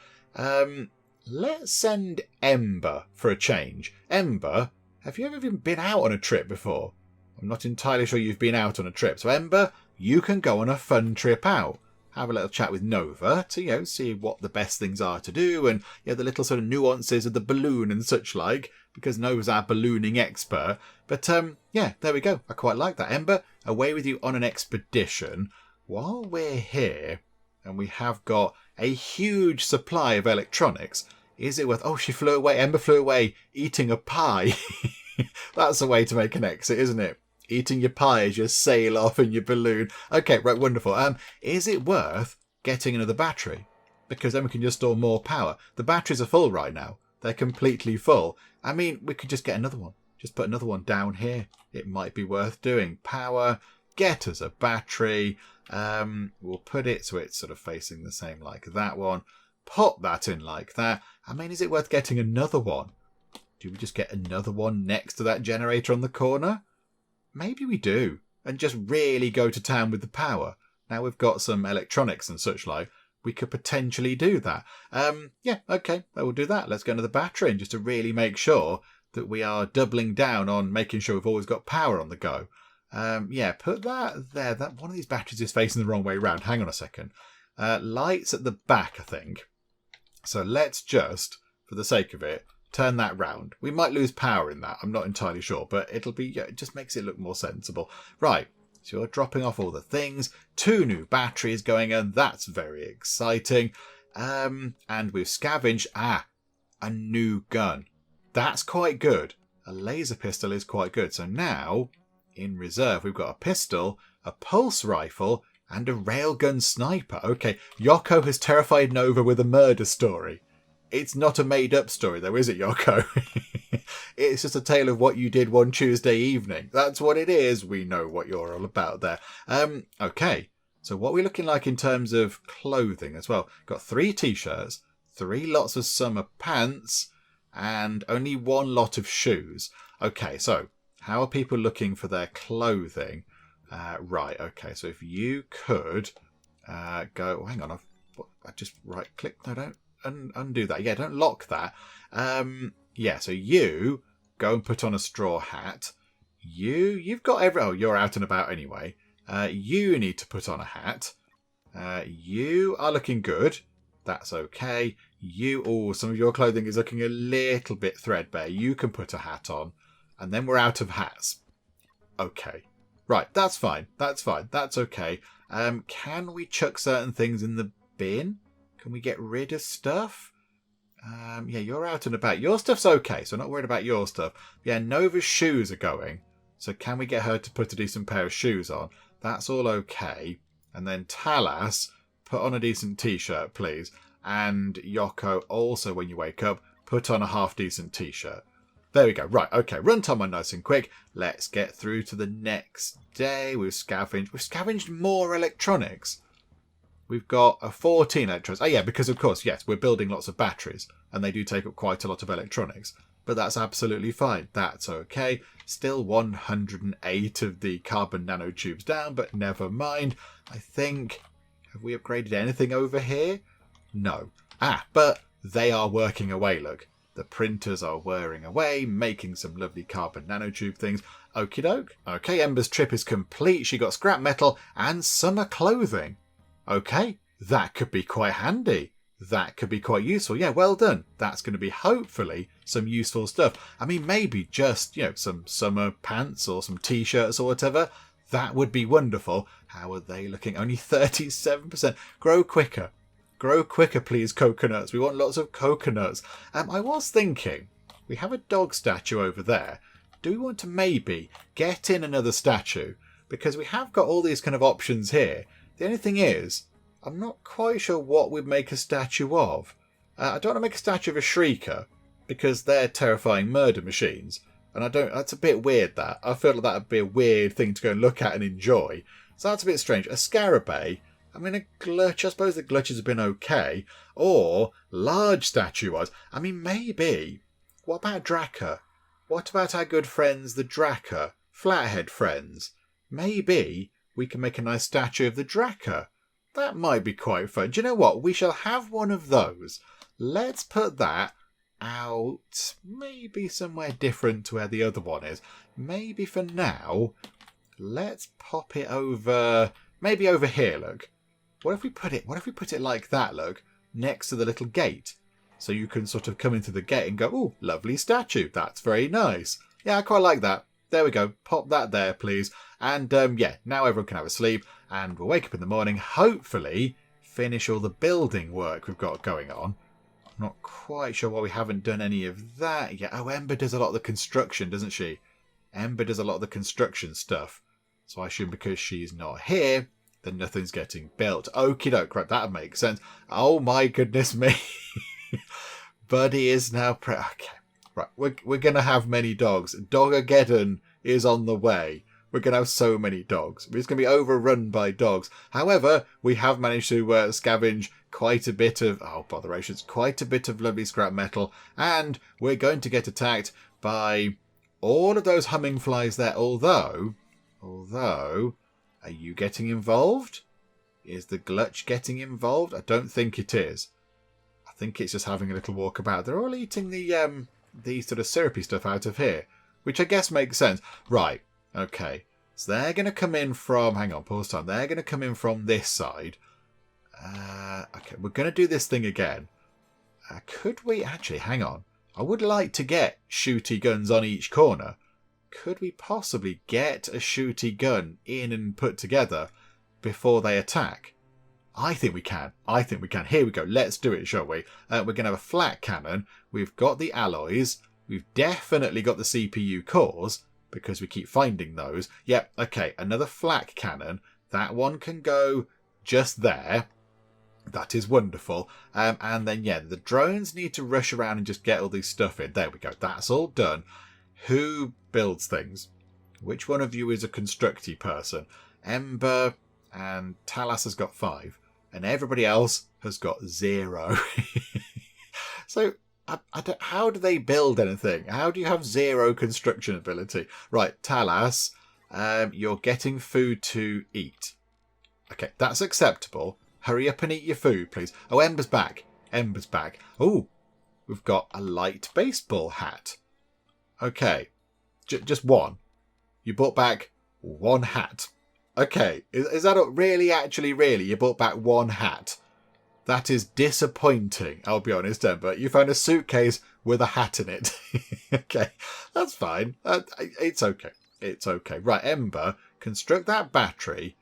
Let's send Ember for a change. Ember, have you ever even been out on a trip before? I'm not entirely sure you've been out on a trip. So Ember, you can go on a fun trip out. Have a little chat with Nova to, see what the best things are to do and, the little sort of nuances of the balloon and such like, because Nova's our ballooning expert. But, yeah, there we go. I quite like that. Ember, away with you on an expedition. While we're here, and we have got a huge supply of electronics, is it worth... Oh, she flew away. Ember flew away eating a pie. That's a way to make an exit, isn't it? Eating your pie as you sail off in your balloon. Okay, right, wonderful. Is it worth getting another battery? Because then we can just store more power. The batteries are full right now. They're completely full. I mean, we could just get another one. Just put another one down here. It might be worth doing. Power. Get us a battery. We'll put it so it's sort of facing the same like that one. Pop that in like that. I mean, is it worth getting another one? Do we just get another one next to that generator on the corner? Maybe we do. And just really go to town with the power. Now we've got some electronics and such like. We could potentially do that. Yeah, okay. We'll do that. Let's get another battery in just to really make sure that we are doubling down on making sure we've always got power on the go. Yeah, put that there. That one of these batteries is facing the wrong way round. Hang on a second. Lights at the back, I think. So let's just, for the sake of it, turn that round. We might lose power in that. I'm not entirely sure, but it'll be, it just makes it look more sensible. Right. So you're dropping off all the things. 2 new batteries going in. That's very exciting. And we've scavenged, a new gun. That's quite good. A laser pistol is quite good. So now, in reserve, we've got a pistol, a pulse rifle, and a railgun sniper. Okay, Yoko has terrified Nova with a murder story. It's not a made-up story, though, is it, Yoko? It's just a tale of what you did one Tuesday evening. That's what it is. We know what you're all about there. Okay, so what are we looking like in terms of clothing as well? Got 3 t-shirts, 3 lots of summer pants, and only 1 lot of shoes. Okay, so how are people looking for their clothing? Right, okay, so if you could go... Hang on, I just right-click. No, don't undo that. Yeah, don't lock that. Yeah, so you go and put on a straw hat. You've got every... Oh, you're out and about anyway. You need to put on a hat. You are looking good. That's okay. Some of your clothing is looking a little bit threadbare. You can put a hat on. And then we're out of hats. Okay. Right, that's fine. That's fine. That's okay. Can we chuck certain things in the bin? Can we get rid of stuff? Yeah, you're out and about. Your stuff's okay, so I'm not worried about your stuff. Yeah, Nova's shoes are going. So can we get her to put a decent pair of shoes on? That's all okay. And then Talas, put on a decent t-shirt, please. And Yoko, also when you wake up, put on a half-decent t-shirt. There we go. Right, okay. Runtime on nice and quick. Let's get through to the next day. We've scavenged more electronics. We've got a 14 electronics. Oh, yeah, because, of course, yes, we're building lots of batteries, and they do take up quite a lot of electronics. But that's absolutely fine. That's okay. Still 108 of the carbon nanotubes down, but never mind. I think... Have we upgraded anything over here? No. But they are working away, look. The printers are whirring away, making some lovely carbon nanotube things. Okie doke. Okay, Ember's trip is complete. She got scrap metal and summer clothing. Okay, that could be quite handy. That could be quite useful. Yeah, well done. That's going to be hopefully some useful stuff. I mean, maybe just, some summer pants or some t-shirts or whatever. That would be wonderful. How are they looking? Only 37%. Grow quicker. Grow quicker, please, coconuts. We want lots of coconuts. I was thinking, we have a dog statue over there. Do we want to maybe get in another statue? Because we have got all these kind of options here. The only thing is, I'm not quite sure what we'd make a statue of. I don't want to make a statue of a Shrieker, because they're terrifying murder machines. And that's a bit weird, that. I feel like that would be a weird thing to go and look at and enjoy. So that's a bit strange. A Scarabée. I mean, a Glutch, I suppose the Glutches have been okay. Or, large statue-wise, I mean, maybe. What about Draca? What about our good friends, the Draca? Flathead friends? Maybe we can make a nice statue of the Draca. That might be quite fun. Do you know what? We shall have one of those. Let's put that out maybe somewhere different to where the other one is. Maybe for now, let's pop it over, maybe over here, look. What if we put it like that, look, next to the little gate? So you can sort of come into the gate and go, oh, lovely statue. That's very nice. Yeah, I quite like that. There we go. Pop that there, please. And yeah, now everyone can have a sleep and we'll wake up in the morning, hopefully finish all the building work we've got going on. I'm not quite sure why we haven't done any of that yet. Oh, Ember does a lot of the construction, doesn't she? Ember does a lot of the construction stuff. So I assume because she's not here, then nothing's getting built. Okie doke, right, that makes sense. Oh my goodness me. Buddy is now okay. Right, we're going to have many dogs. Dogageddon is on the way. We're going to have so many dogs. It's going to be overrun by dogs. However, we have managed to scavenge quite a bit of, quite a bit of lovely scrap metal. And we're going to get attacked by all of those humming flies there. Although, are you getting involved? Is the Glutch getting involved? I don't think it is. I think it's just having a little walk about. They're all eating the sort of syrupy stuff out of here, which I guess makes sense. Right, okay. So they're going to come in from, hang on, pause time. They're going to come in from this side. Okay, we're going to do this thing again. Could we, actually, hang on. I would like to get shooty guns on each corner. Could we possibly get a shooty gun in and put together before they attack? I think we can. Here we go. Let's do it, shall we? We're going to have a flat cannon. We've got the alloys. We've definitely got the CPU cores because we keep finding those. Yep, okay. Another flak cannon. That one can go just there. That is wonderful. And then, yeah, the drones need to rush around and just get all this stuff in. There we go. That's all done. Who builds things? Which one of you is a constructy person? Ember and Talas has got 5. And everybody else has got 0. So, how do they build anything? How do you have 0 construction ability? Right, Talas, you're getting food to eat. Okay, that's acceptable. Hurry up and eat your food, please. Oh, Ember's back. Oh, we've got a light baseball hat. Okay, just one. You brought back 1 hat. Okay, is that really, you brought back 1 hat? That is disappointing, I'll be honest, Ember. You found a suitcase with a hat in it. Okay, that's fine. It's okay. Right, Ember, construct that battery.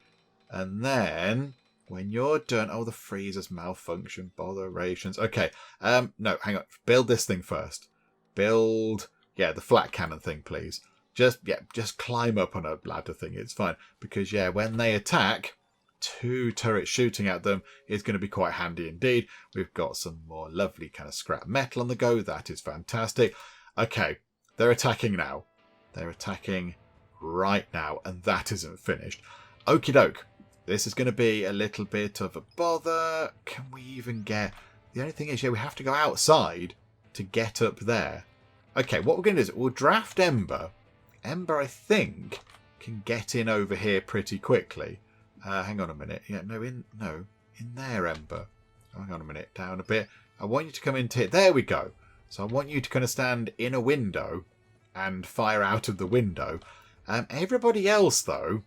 And then, when you're done... Oh, the freezer's malfunction. Botherations. Okay, no, hang on. Build this thing first. Build... Yeah, the flat cannon thing, please. Just climb up on a ladder thing. It's fine. Because, yeah, when they attack, 2 turrets shooting at them is going to be quite handy indeed. We've got some more lovely kind of scrap metal on the go. That is fantastic. Okay, they're attacking now. They're attacking right now, and that isn't finished. Okie doke. This is going to be a little bit of a bother. Can we even get... The only thing is, yeah, we have to go outside to get up there. Okay, what we're going to do is we'll draft Ember. Ember, I think, can get in over here pretty quickly. Hang on a minute. Yeah, in there, Ember. Hang on a minute. Down a bit. I want you to come into here. There we go. So I want you to kind of stand in a window and fire out of the window. Everybody else, though,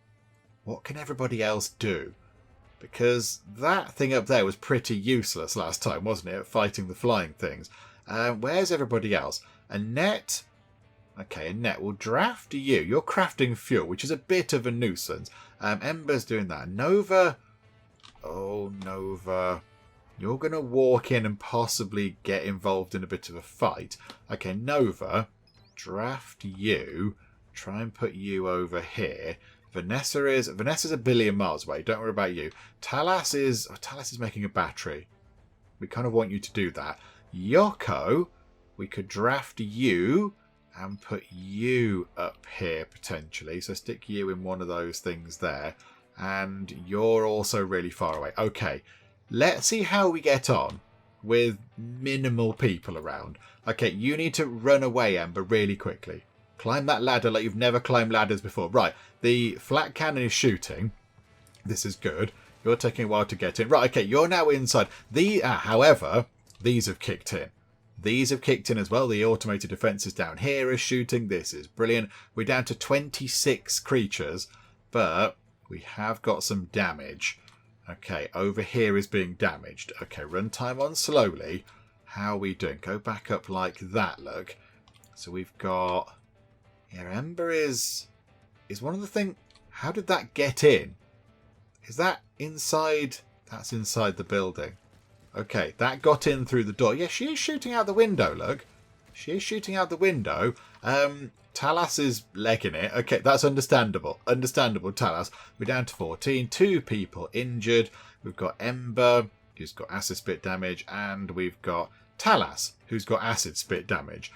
what can everybody else do? Because that thing up there was pretty useless last time, wasn't it? Fighting the flying things. Where's everybody else? Annette. Okay, Annette will draft you. You're crafting fuel, which is a bit of a nuisance. Ember's doing that. Nova. Oh, Nova. You're going to walk in and possibly get involved in a bit of a fight. Okay, Nova. Draft you. Try and put you over here. Vanessa's a billion miles away. Don't worry about you. Talas is making a battery. We kind of want you to do that. Yoko, we could draft you and put you up here potentially. So stick you in one of those things there. And you're also really far away. Okay, let's see how we get on with minimal people around. Okay, you need to run away, Ember, really quickly. Climb that ladder like you've never climbed ladders before. Right, the flat cannon is shooting. This is good. You're taking a while to get in. Right, okay, you're now inside. However, these have kicked in. These have kicked in as well. The automated defences down here are shooting. This is brilliant. We're down to 26 creatures, but we have got some damage. Okay, over here is being damaged. Okay, runtime on slowly. How are we doing? Go back up like that, look. So we've got... Yeah, Ember is one of the things... How did that get in? Is that inside? That's inside the building. Okay, that got in through the door. Yeah, she is shooting out the window, look. She is shooting out the window. Talas is legging it. Okay, that's understandable. Understandable, Talas. We're down to 14. 2 people injured. We've got Ember, who's got acid spit damage. And we've got Talas, who's got acid spit damage.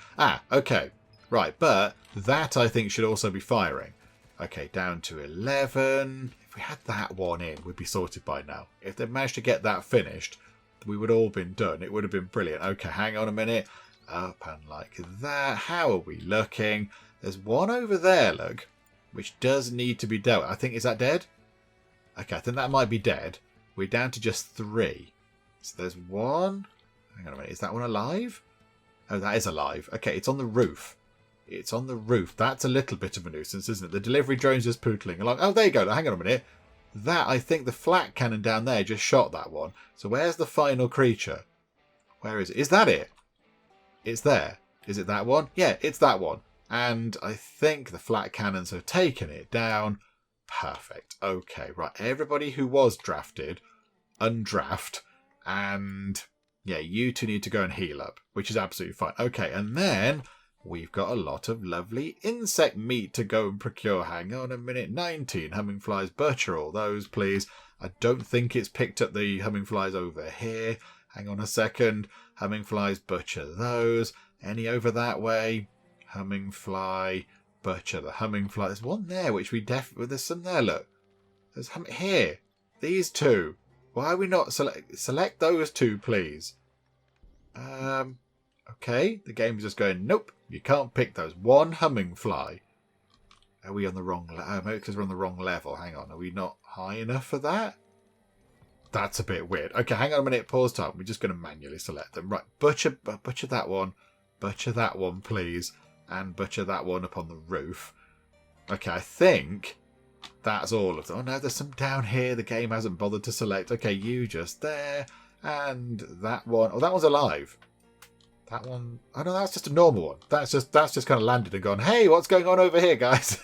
Okay. Right, but that I think should also be firing. Okay, down to 11. If we had that one in, we'd be sorted by now. If they managed to get that finished, we would all been done. It would have been brilliant. Okay, hang on a minute. Up and like that. How are we looking? There's one over there, look, which does need to be dealt with. I think, is that dead? Okay, I think that might be dead. We're down to just 3. So there's one. Hang on a minute. Is that one alive? Oh, that is alive. Okay, it's on the roof. It's on the roof. That's a little bit of a nuisance, isn't it? The delivery drone's just pootling along. Oh, there you go. Hang on a minute. That, I think the flat cannon down there just shot that one. So where's the final creature? Where is it? Is that it? It's there. Is it that one? Yeah, it's that one. And I think the flat cannons have taken it down. Perfect. Okay, right. Everybody who was drafted, undraft. And yeah, you two need to go and heal up, which is absolutely fine. Okay, and then... we've got a lot of lovely insect meat to go and procure. Hang on a minute. 19 hummingflies. Butcher all those, please. I don't think it's picked up the hummingflies over here. Hang on a second. Hummingflies, butcher those. Any over that way? Hummingfly, butcher the hummingfly. There's one there, which we definitely... There's some there, look. There's here. These 2. Why are we not... Select those 2, please. Okay, the game's just going, nope, you can't pick those. 1 hummingfly. Are we on the wrong level? Maybe because we're on the wrong level. Hang on, are we not high enough for that? That's a bit weird. Okay, hang on a minute, pause time. We're just going to manually select them. Right, butcher that one. Butcher that one, please. And butcher that one up on the roof. Okay, I think that's all of them. Oh no, there's some down here the game hasn't bothered to select. Okay, you just there. And that one. Oh, that one's alive. That one, oh no, that's just a normal one. That's just kind of landed and gone, hey, what's going on over here, guys?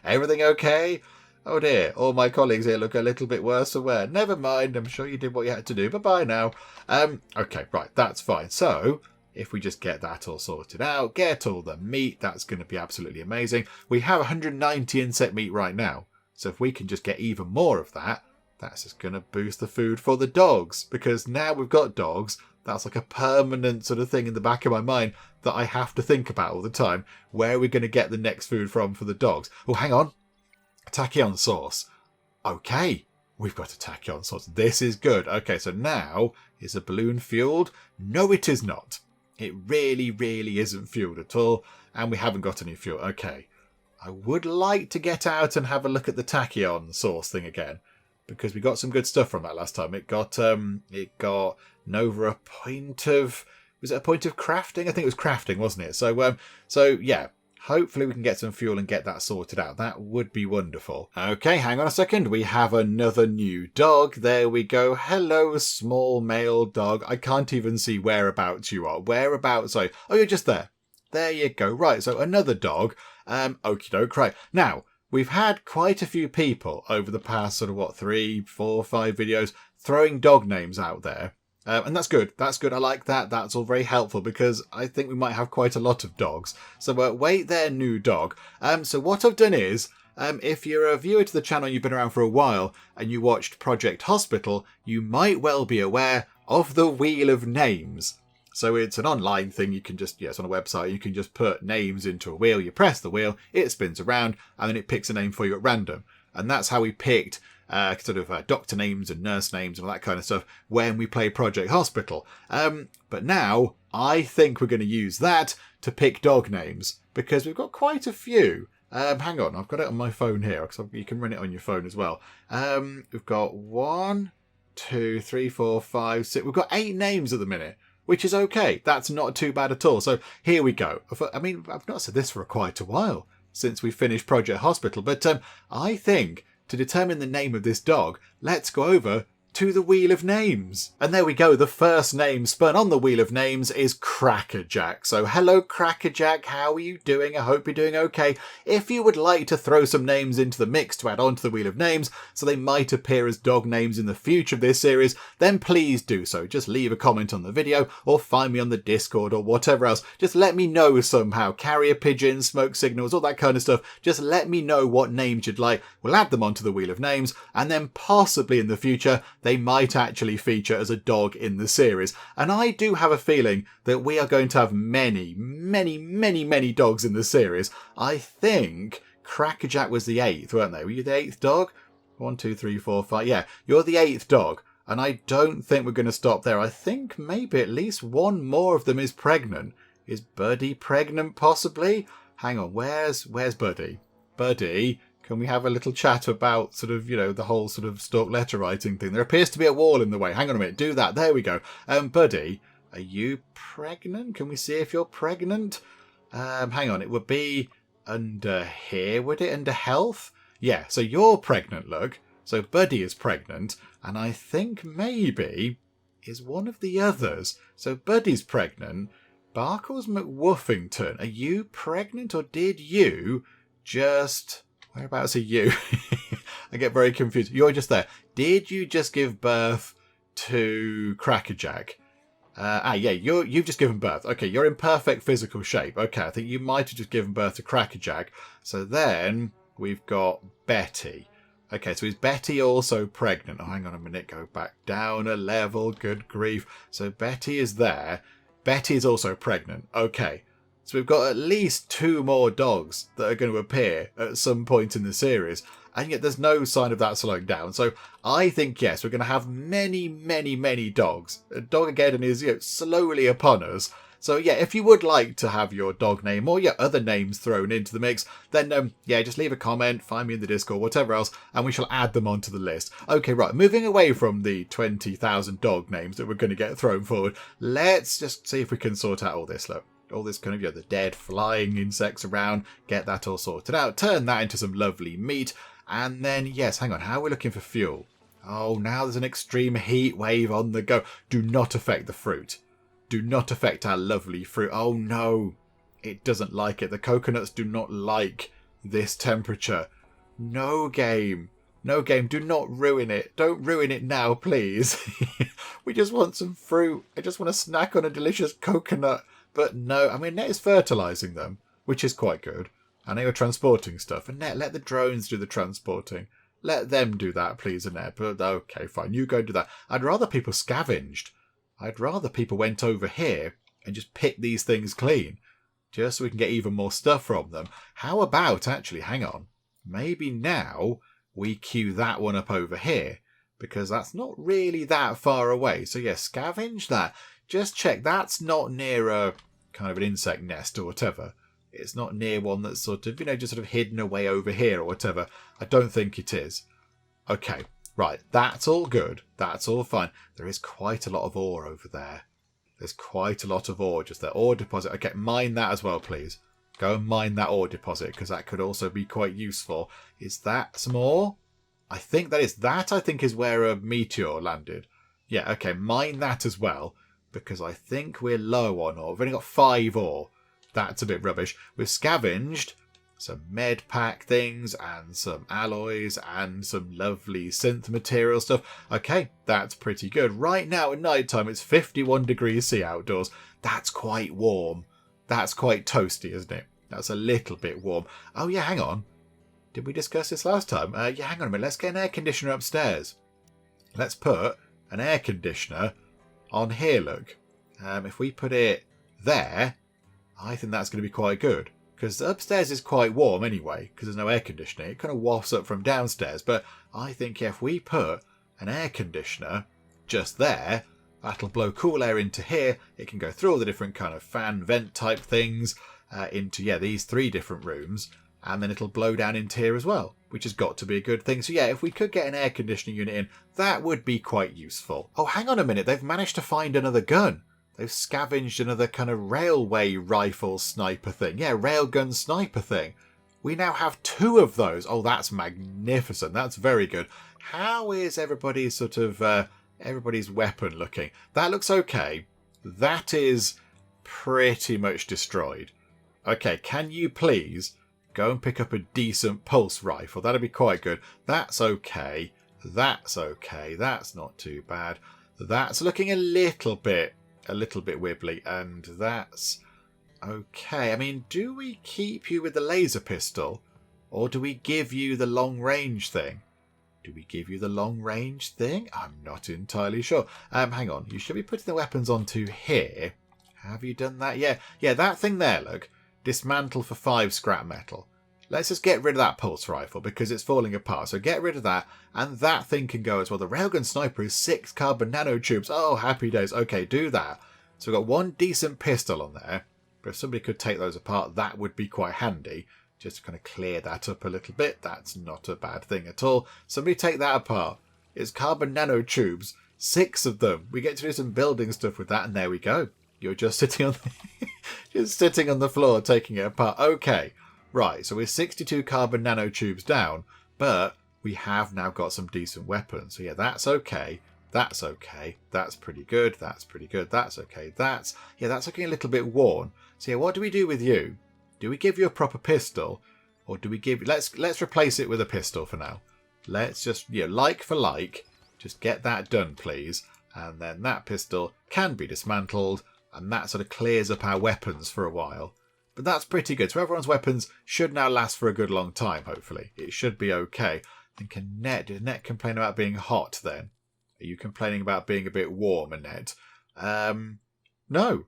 Everything okay? Oh dear, all my colleagues here look a little bit worse aware. Never mind, I'm sure you did what you had to do. Bye-bye now. Okay, right, that's fine. So, if we just get that all sorted out, get all the meat, that's going to be absolutely amazing. We have 190 insect meat right now. So if we can just get even more of that, that's just going to boost the food for the dogs. Because now we've got dogs, that's like a permanent sort of thing in the back of my mind that I have to think about all the time. Where are we going to get the next food from for the dogs? Oh, hang on. Tachyon sauce. Okay, we've got a tachyon sauce. This is good. Okay, so now, is a balloon fueled? No, it is not. It really, really isn't fueled at all. And we haven't got any fuel. Okay, I would like to get out and have a look at the tachyon sauce thing again. because we got some good stuff from that last time. It got Nova a point of... Was it a point of crafting? I think it was crafting, wasn't it? So yeah, hopefully we can get some fuel and get that sorted out. That would be wonderful. Okay, hang on a second. We have another new dog. There we go. Hello, small male dog. I can't even see whereabouts you are. Whereabouts are you? Oh, you're just there. There you go. Right, so another dog. Okie doke. Right. Now, we've had quite a few people over the past 3, 4, 5 videos throwing dog names out there. And that's good. That's good. I like that. That's all very helpful because I think we might have quite a lot of dogs. So wait there, new dog. So what I've done is, if you're a viewer to the channel, you've been around for a while and you watched Project Hospital, you might well be aware of the Wheel of Names. So it's an online thing. You can just, it's on a website. You can just put names into a wheel. You press the wheel, it spins around, and then it picks a name for you at random. And that's how we picked doctor names and nurse names and all that kind of stuff when we play Project Hospital. But now I think we're going to use that to pick dog names because we've got quite a few. Hang on, I've got it on my phone here because you can run it on your phone as well. We've got 1, 2, 3, 4, 5, 6. We've got 8 names at the minute, which is okay. That's not too bad at all. So here we go. I mean, I've not said this for quite a while since we finished Project Hospital, but I think to determine the name of this dog, let's go over to the Wheel of Names. And there we go. The first name spun on the Wheel of Names is Crackerjack. So hello, Crackerjack. How are you doing? I hope you're doing okay. If you would like to throw some names into the mix to add on to the Wheel of Names, so they might appear as dog names in the future of this series, then please do so. Just leave a comment on the video or find me on the Discord or whatever else. Just let me know somehow. Carrier pigeons, smoke signals, all that kind of stuff. Just let me know what names you'd like. We'll add them onto the Wheel of Names and then possibly in the future, they might actually feature as a dog in the series. And I do have a feeling that we are going to have many, many, many, many dogs in the series. I think Crackerjack was the 8th, weren't they? Were you the 8th dog? 1, 2, 3, 4, 5. Yeah, you're the 8th dog. And I don't think we're going to stop there. I think maybe at least one more of them is pregnant. Is Buddy pregnant possibly? Hang on, where's Buddy? Buddy... Can we have a little chat about the whole stalk letter writing thing? There appears to be a wall in the way. Hang on a minute. Do that. There we go. Buddy, are you pregnant? Can we see if you're pregnant? Hang on. It would be under here, would it? Under health? Yeah. So you're pregnant, look. So Buddy is pregnant. And I think maybe is one of the others. So Buddy's pregnant. Barkles McWuffington, are you pregnant or did you just... Whereabouts are you? I get very confused. You're just there. Did you just give birth to Crackerjack? Yeah, you've just given birth. Okay, you're in perfect physical shape. Okay, I think you might have just given birth to Crackerjack. So then we've got Betty. Okay, so is Betty also pregnant? Oh, hang on a minute. Go back down a level. Good grief. So Betty is there. Betty is also pregnant. Okay. So we've got at least 2 more dogs that are going to appear at some point in the series. And yet there's no sign of that slowing down. So I think, yes, we're going to have many, many, many dogs. Dogageddon is slowly upon us. So yeah, if you would like to have your dog name or your other names thrown into the mix, then just leave a comment, find me in the Discord, whatever else, and we shall add them onto the list. Okay, right, moving away from the 20,000 dog names that we're going to get thrown forward, let's just see if we can sort out all this, look. All this kind of, the dead flying insects around, get that all sorted out, turn that into some lovely meat, and then, yes, hang on, how are we looking for fuel? Oh, now there's an extreme heat wave on the go. Do not affect the fruit. Do not affect our lovely fruit. Oh, no, it doesn't like it. The coconuts do not like this temperature. No game. No game, do not ruin it. Don't ruin it now, please. We just want some fruit. I just want to snack on a delicious coconut. But no, I mean, Net is fertilising them, which is quite good. And they were transporting stuff. And Net, let the drones do the transporting. Let them do that, please, Annette. But okay, fine, you go do that. I'd rather people scavenged. I'd rather people went over here and just picked these things clean. Just so we can get even more stuff from them. How about, actually, hang on. Maybe now we queue that one up over here. Because that's not really that far away. So yeah, scavenge that. Just check, that's not near a kind of an insect nest or whatever. It's not near one that's just sort of hidden away over here or whatever. I don't think it is. Okay, Right, that's all good. That's all fine. There is quite a lot of ore over there. There's quite a lot of ore just there. Ore deposit. Okay, mine that as well, please. Go and mine that ore deposit, because that could also be quite useful. Is that some ore? I think that is. That, I think, is where a meteor landed. Yeah, okay, mine that as well, because I think we're low on ore. We've only got 5 ore. That's a bit rubbish. We've scavenged some med pack things and some alloys and some lovely synth material stuff. Okay, that's pretty good. Right now at night time, it's 51 degrees C outdoors. That's quite warm. That's quite toasty, isn't it? That's a little bit warm. Oh yeah, hang on. Did we discuss this last time? Yeah, hang on a minute. Let's get an air conditioner upstairs. Let's put an air conditioner on here, look. If we put it there, I think that's going to be quite good. Because upstairs is quite warm anyway, because there's no air conditioning. It kind of wafts up from downstairs. But I think if we put an air conditioner just there, that'll blow cool air into here. It can go through all the different kind of fan vent type things into, yeah, these 3 different rooms. And then it'll blow down into here as well, which has got to be a good thing. So yeah, if we could get an air conditioning unit in, that would be quite useful. Oh, hang on a minute. They've managed to find another gun. They've scavenged another kind of railway rifle sniper thing. Yeah, railgun sniper thing. We now have 2 of those. Oh, that's magnificent. That's very good. How is everybody's sort of, everybody's weapon looking? That looks okay. That is pretty much destroyed. Okay, can you please go and pick up a decent pulse rifle? That'd be quite good. That's okay. That's okay. That's not too bad. That's looking a little bit wibbly, and that's okay. I mean, do we keep you with the laser pistol, or do we give you the long range thing? Do we give you the long range thing? I'm not entirely sure. Hang on. You should be putting the weapons onto here. Have you done that? Yeah, that thing there, look. Dismantle for 5 scrap metal. Let's just get rid of that pulse rifle because it's falling apart. So get rid of that, and that thing can go as well. The railgun sniper is 6 carbon nanotubes. Oh, happy days. Okay, do that. So we've got 1 decent pistol on there. But if somebody could take those apart, that would be quite handy. Just to kind of clear that up a little bit. That's not a bad thing at all. Somebody take that apart. It's carbon nanotubes. 6 of them. We get to do some building stuff with that, and there we go. You're just sitting on just sitting on the floor taking it apart. Okay. Right, so we're 62 carbon nanotubes down, but we have now got some decent weapons. So yeah, that's okay. That's okay. That's pretty good. That's pretty good. That's okay. That's looking a little bit worn. So yeah, what do we do with you? Do we give you a proper pistol, or do we give? Let's replace it with a pistol for now. Let's just, like for like, just get that done, please. And then that pistol can be dismantled, and that sort of clears up our weapons for a while. But that's pretty good. So everyone's weapons should now last for a good long time, hopefully. It should be okay. Annette, did Annette complain about being hot then? Are you complaining about being a bit warm, Annette? No.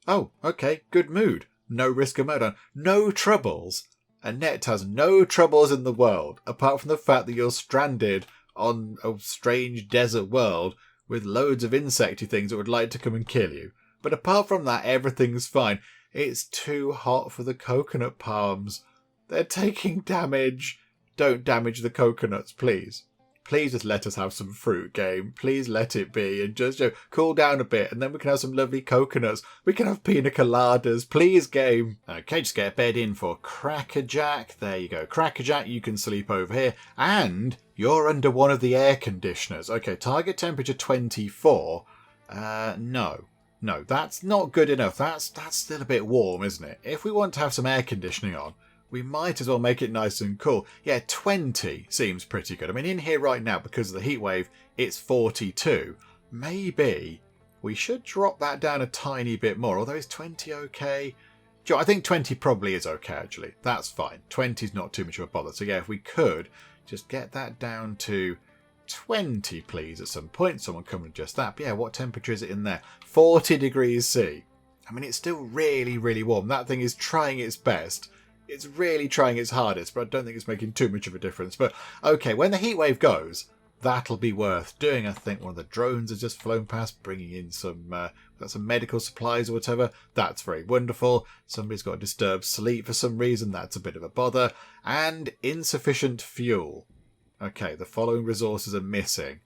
Oh, okay. Good mood. No risk of murder. No troubles. Annette has no troubles in the world, apart from the fact that you're stranded on a strange desert world with loads of insecty things that would like to come and kill you. But apart from that, everything's fine. It's too hot for the coconut palms. They're taking damage. Don't damage the coconuts, please. Please just let us have some fruit, game. Please let it be and just cool down a bit, and then we can have some lovely coconuts. We can have pina coladas. Please, game. Okay, just get a bed in for Crackerjack. There you go. Crackerjack, you can sleep over here. And you're under one of the air conditioners. Okay, target temperature 24. No, that's not good enough. That's still a bit warm, isn't it? If we want to have some air conditioning on, we might as well make it nice and cool. Yeah, 20 seems pretty good. I mean, in here right now, because of the heat wave, it's 42. Maybe we should drop that down a tiny bit more, although is 20 okay? I think 20 probably is okay, actually. That's fine. 20 is not too much of a bother. So yeah, if we could just get that down to 20, please, at some point. Someone come and adjust that. But yeah, what temperature is it in there? 40 degrees C. I mean, it's still really, really warm. That thing is trying its best. It's really trying its hardest, but I don't think it's making too much of a difference. But okay, when the heat wave goes, that'll be worth doing. I think one of the drones has just flown past, bringing in some medical supplies or whatever. That's very wonderful. Somebody's got disturbed sleep for some reason. That's a bit of a bother. And insufficient fuel. Okay, the following resources are missing.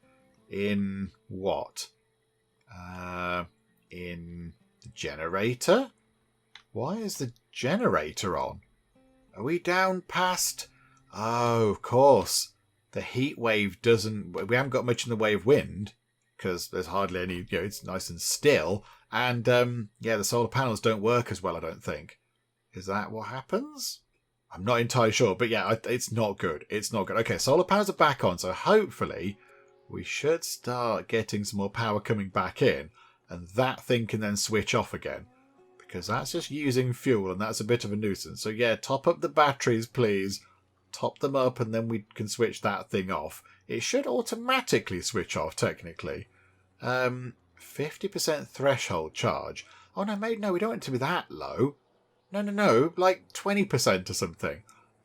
In what? In the generator? Why is the generator on? Are we down past... Oh, of course. The Heatwave doesn't... We haven't got much in the way of wind, because there's hardly any... it's nice and still. And, the solar panels don't work as well, I don't think. Is that what happens? I'm not entirely sure, but yeah, it's not good. It's not good. Okay, solar panels are back on, so hopefully we should start getting some more power coming back in, and that thing can then switch off again, because that's just using fuel, and that's a bit of a nuisance. So yeah, top up the batteries, please. Top them up, and then we can switch that thing off. It should automatically switch off, technically. 50% threshold charge. Oh no, mate, no, we don't want it to be that low. No, like 20% or something.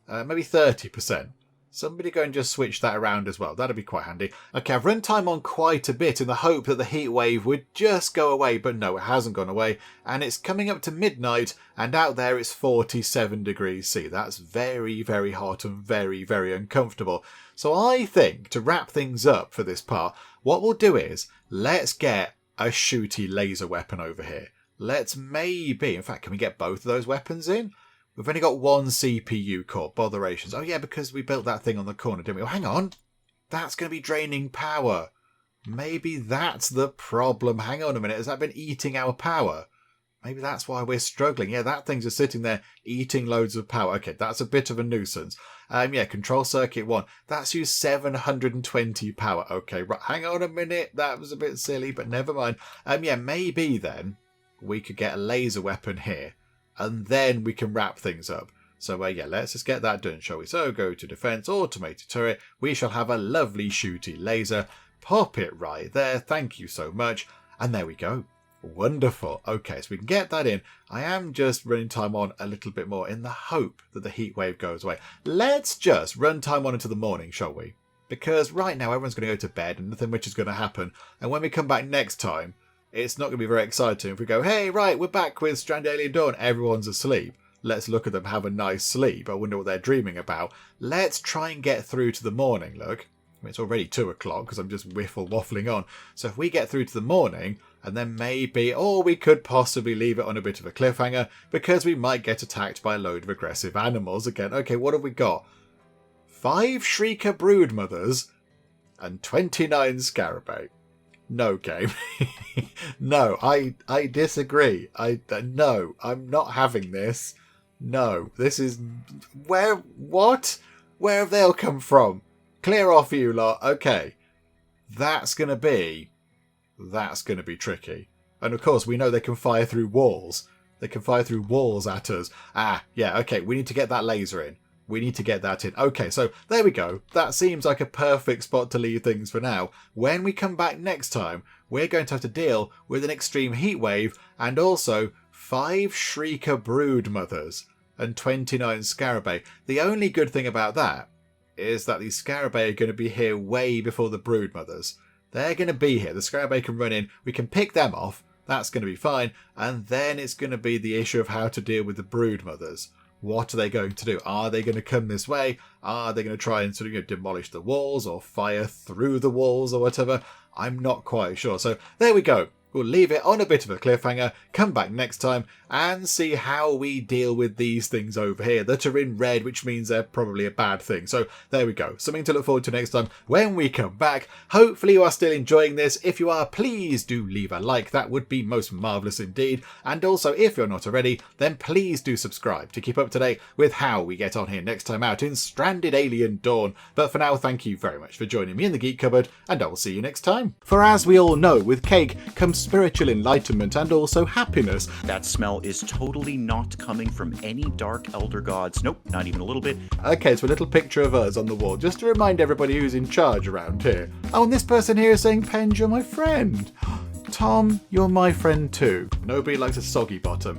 Maybe 30%. Somebody go and just switch that around as well. That'd be quite handy. Okay, I've run time on quite a bit in the hope that the heat wave would just go away, but no, it hasn't gone away. And it's coming up to midnight, and out there it's 47 degrees C. That's very, very hot and very, very uncomfortable. So I think, to wrap things up for this part, what we'll do is, let's get a shooty laser weapon over here. Let's maybe... In fact, can we get both of those weapons in? We've only got one CPU core. Botherations. Oh, yeah, because we built that thing on the corner, didn't we? Oh, hang on. That's going to be draining power. Maybe that's the problem. Hang on a minute. Has that been eating our power? Maybe that's why we're struggling. Yeah, that thing's just sitting there eating loads of power. Okay, that's a bit of a nuisance. Control circuit 1. That's used 720 power. Okay, right. Hang on a minute. That was a bit silly, but never mind. Maybe then we could get a laser weapon here, and then we can wrap things up. So, let's just get that done, shall we? So, go to defense, automated turret. We shall have a lovely shooty laser. Pop it right there. Thank you so much. And there we go. Wonderful. Okay, so we can get that in. I am just running time on a little bit more in the hope that the heat wave goes away. Let's just run time on into the morning, shall we? Because right now everyone's going to go to bed and nothing much is going to happen. And when we come back next time, it's not going to be very exciting if we go, hey, right, we're back with Stranded Alien Dawn. Everyone's asleep. Let's look at them have a nice sleep. I wonder what they're dreaming about. Let's try and get through to the morning, look. It's already 2 o'clock because I'm just waffling on. So if we get through to the morning, and then maybe, or we could possibly leave it on a bit of a cliffhanger because we might get attacked by a load of aggressive animals again. Okay, what have we got? 5 Shrieker Broodmothers and 29 Scarabei. No, game. No, I disagree. No, I'm not having this. No, this is... What? Where have they all come from? Clear off, you lot. Okay. That's going to be tricky. And of course, we know they can fire through walls. They can fire through walls at us. Okay, we need to get that laser in. We need to get that in. Okay, so there we go. That seems like a perfect spot to leave things for now. When we come back next time, we're going to have to deal with an extreme heat wave and also 5 Shrieker Broodmothers and 29 Scarabei. The only good thing about that is that these Scarabei are going to be here way before the Broodmothers. They're going to be here. The Scarabei can run in. We can pick them off. That's going to be fine. And then it's going to be the issue of how to deal with the Broodmothers. What are they going to do? Are they going to come this way? Are they going to try and sort of demolish the walls or fire through the walls or whatever? I'm not quite sure. So there we go. We'll leave it on a bit of a cliffhanger, come back next time and see how we deal with these things over here that are in red, which means they're probably a bad thing. So there we go. Something to look forward to next time when we come back. Hopefully you are still enjoying this. If you are, please do leave a like. That would be most marvellous indeed. And also, if you're not already, then please do subscribe to keep up to date with how we get on here next time out in Stranded Alien Dawn. But for now, thank you very much for joining me in the Geek Cupboard, and I will see you next time. For as we all know, with cake comes spiritual enlightenment and also happiness. That smell is totally not coming from any dark elder gods. Nope, not even a little bit. Okay, so a little picture of us on the wall, just to remind everybody who's in charge around here. Oh, and this person here is saying, Penge, you're my friend. Tom, you're my friend too. Nobody likes a soggy bottom.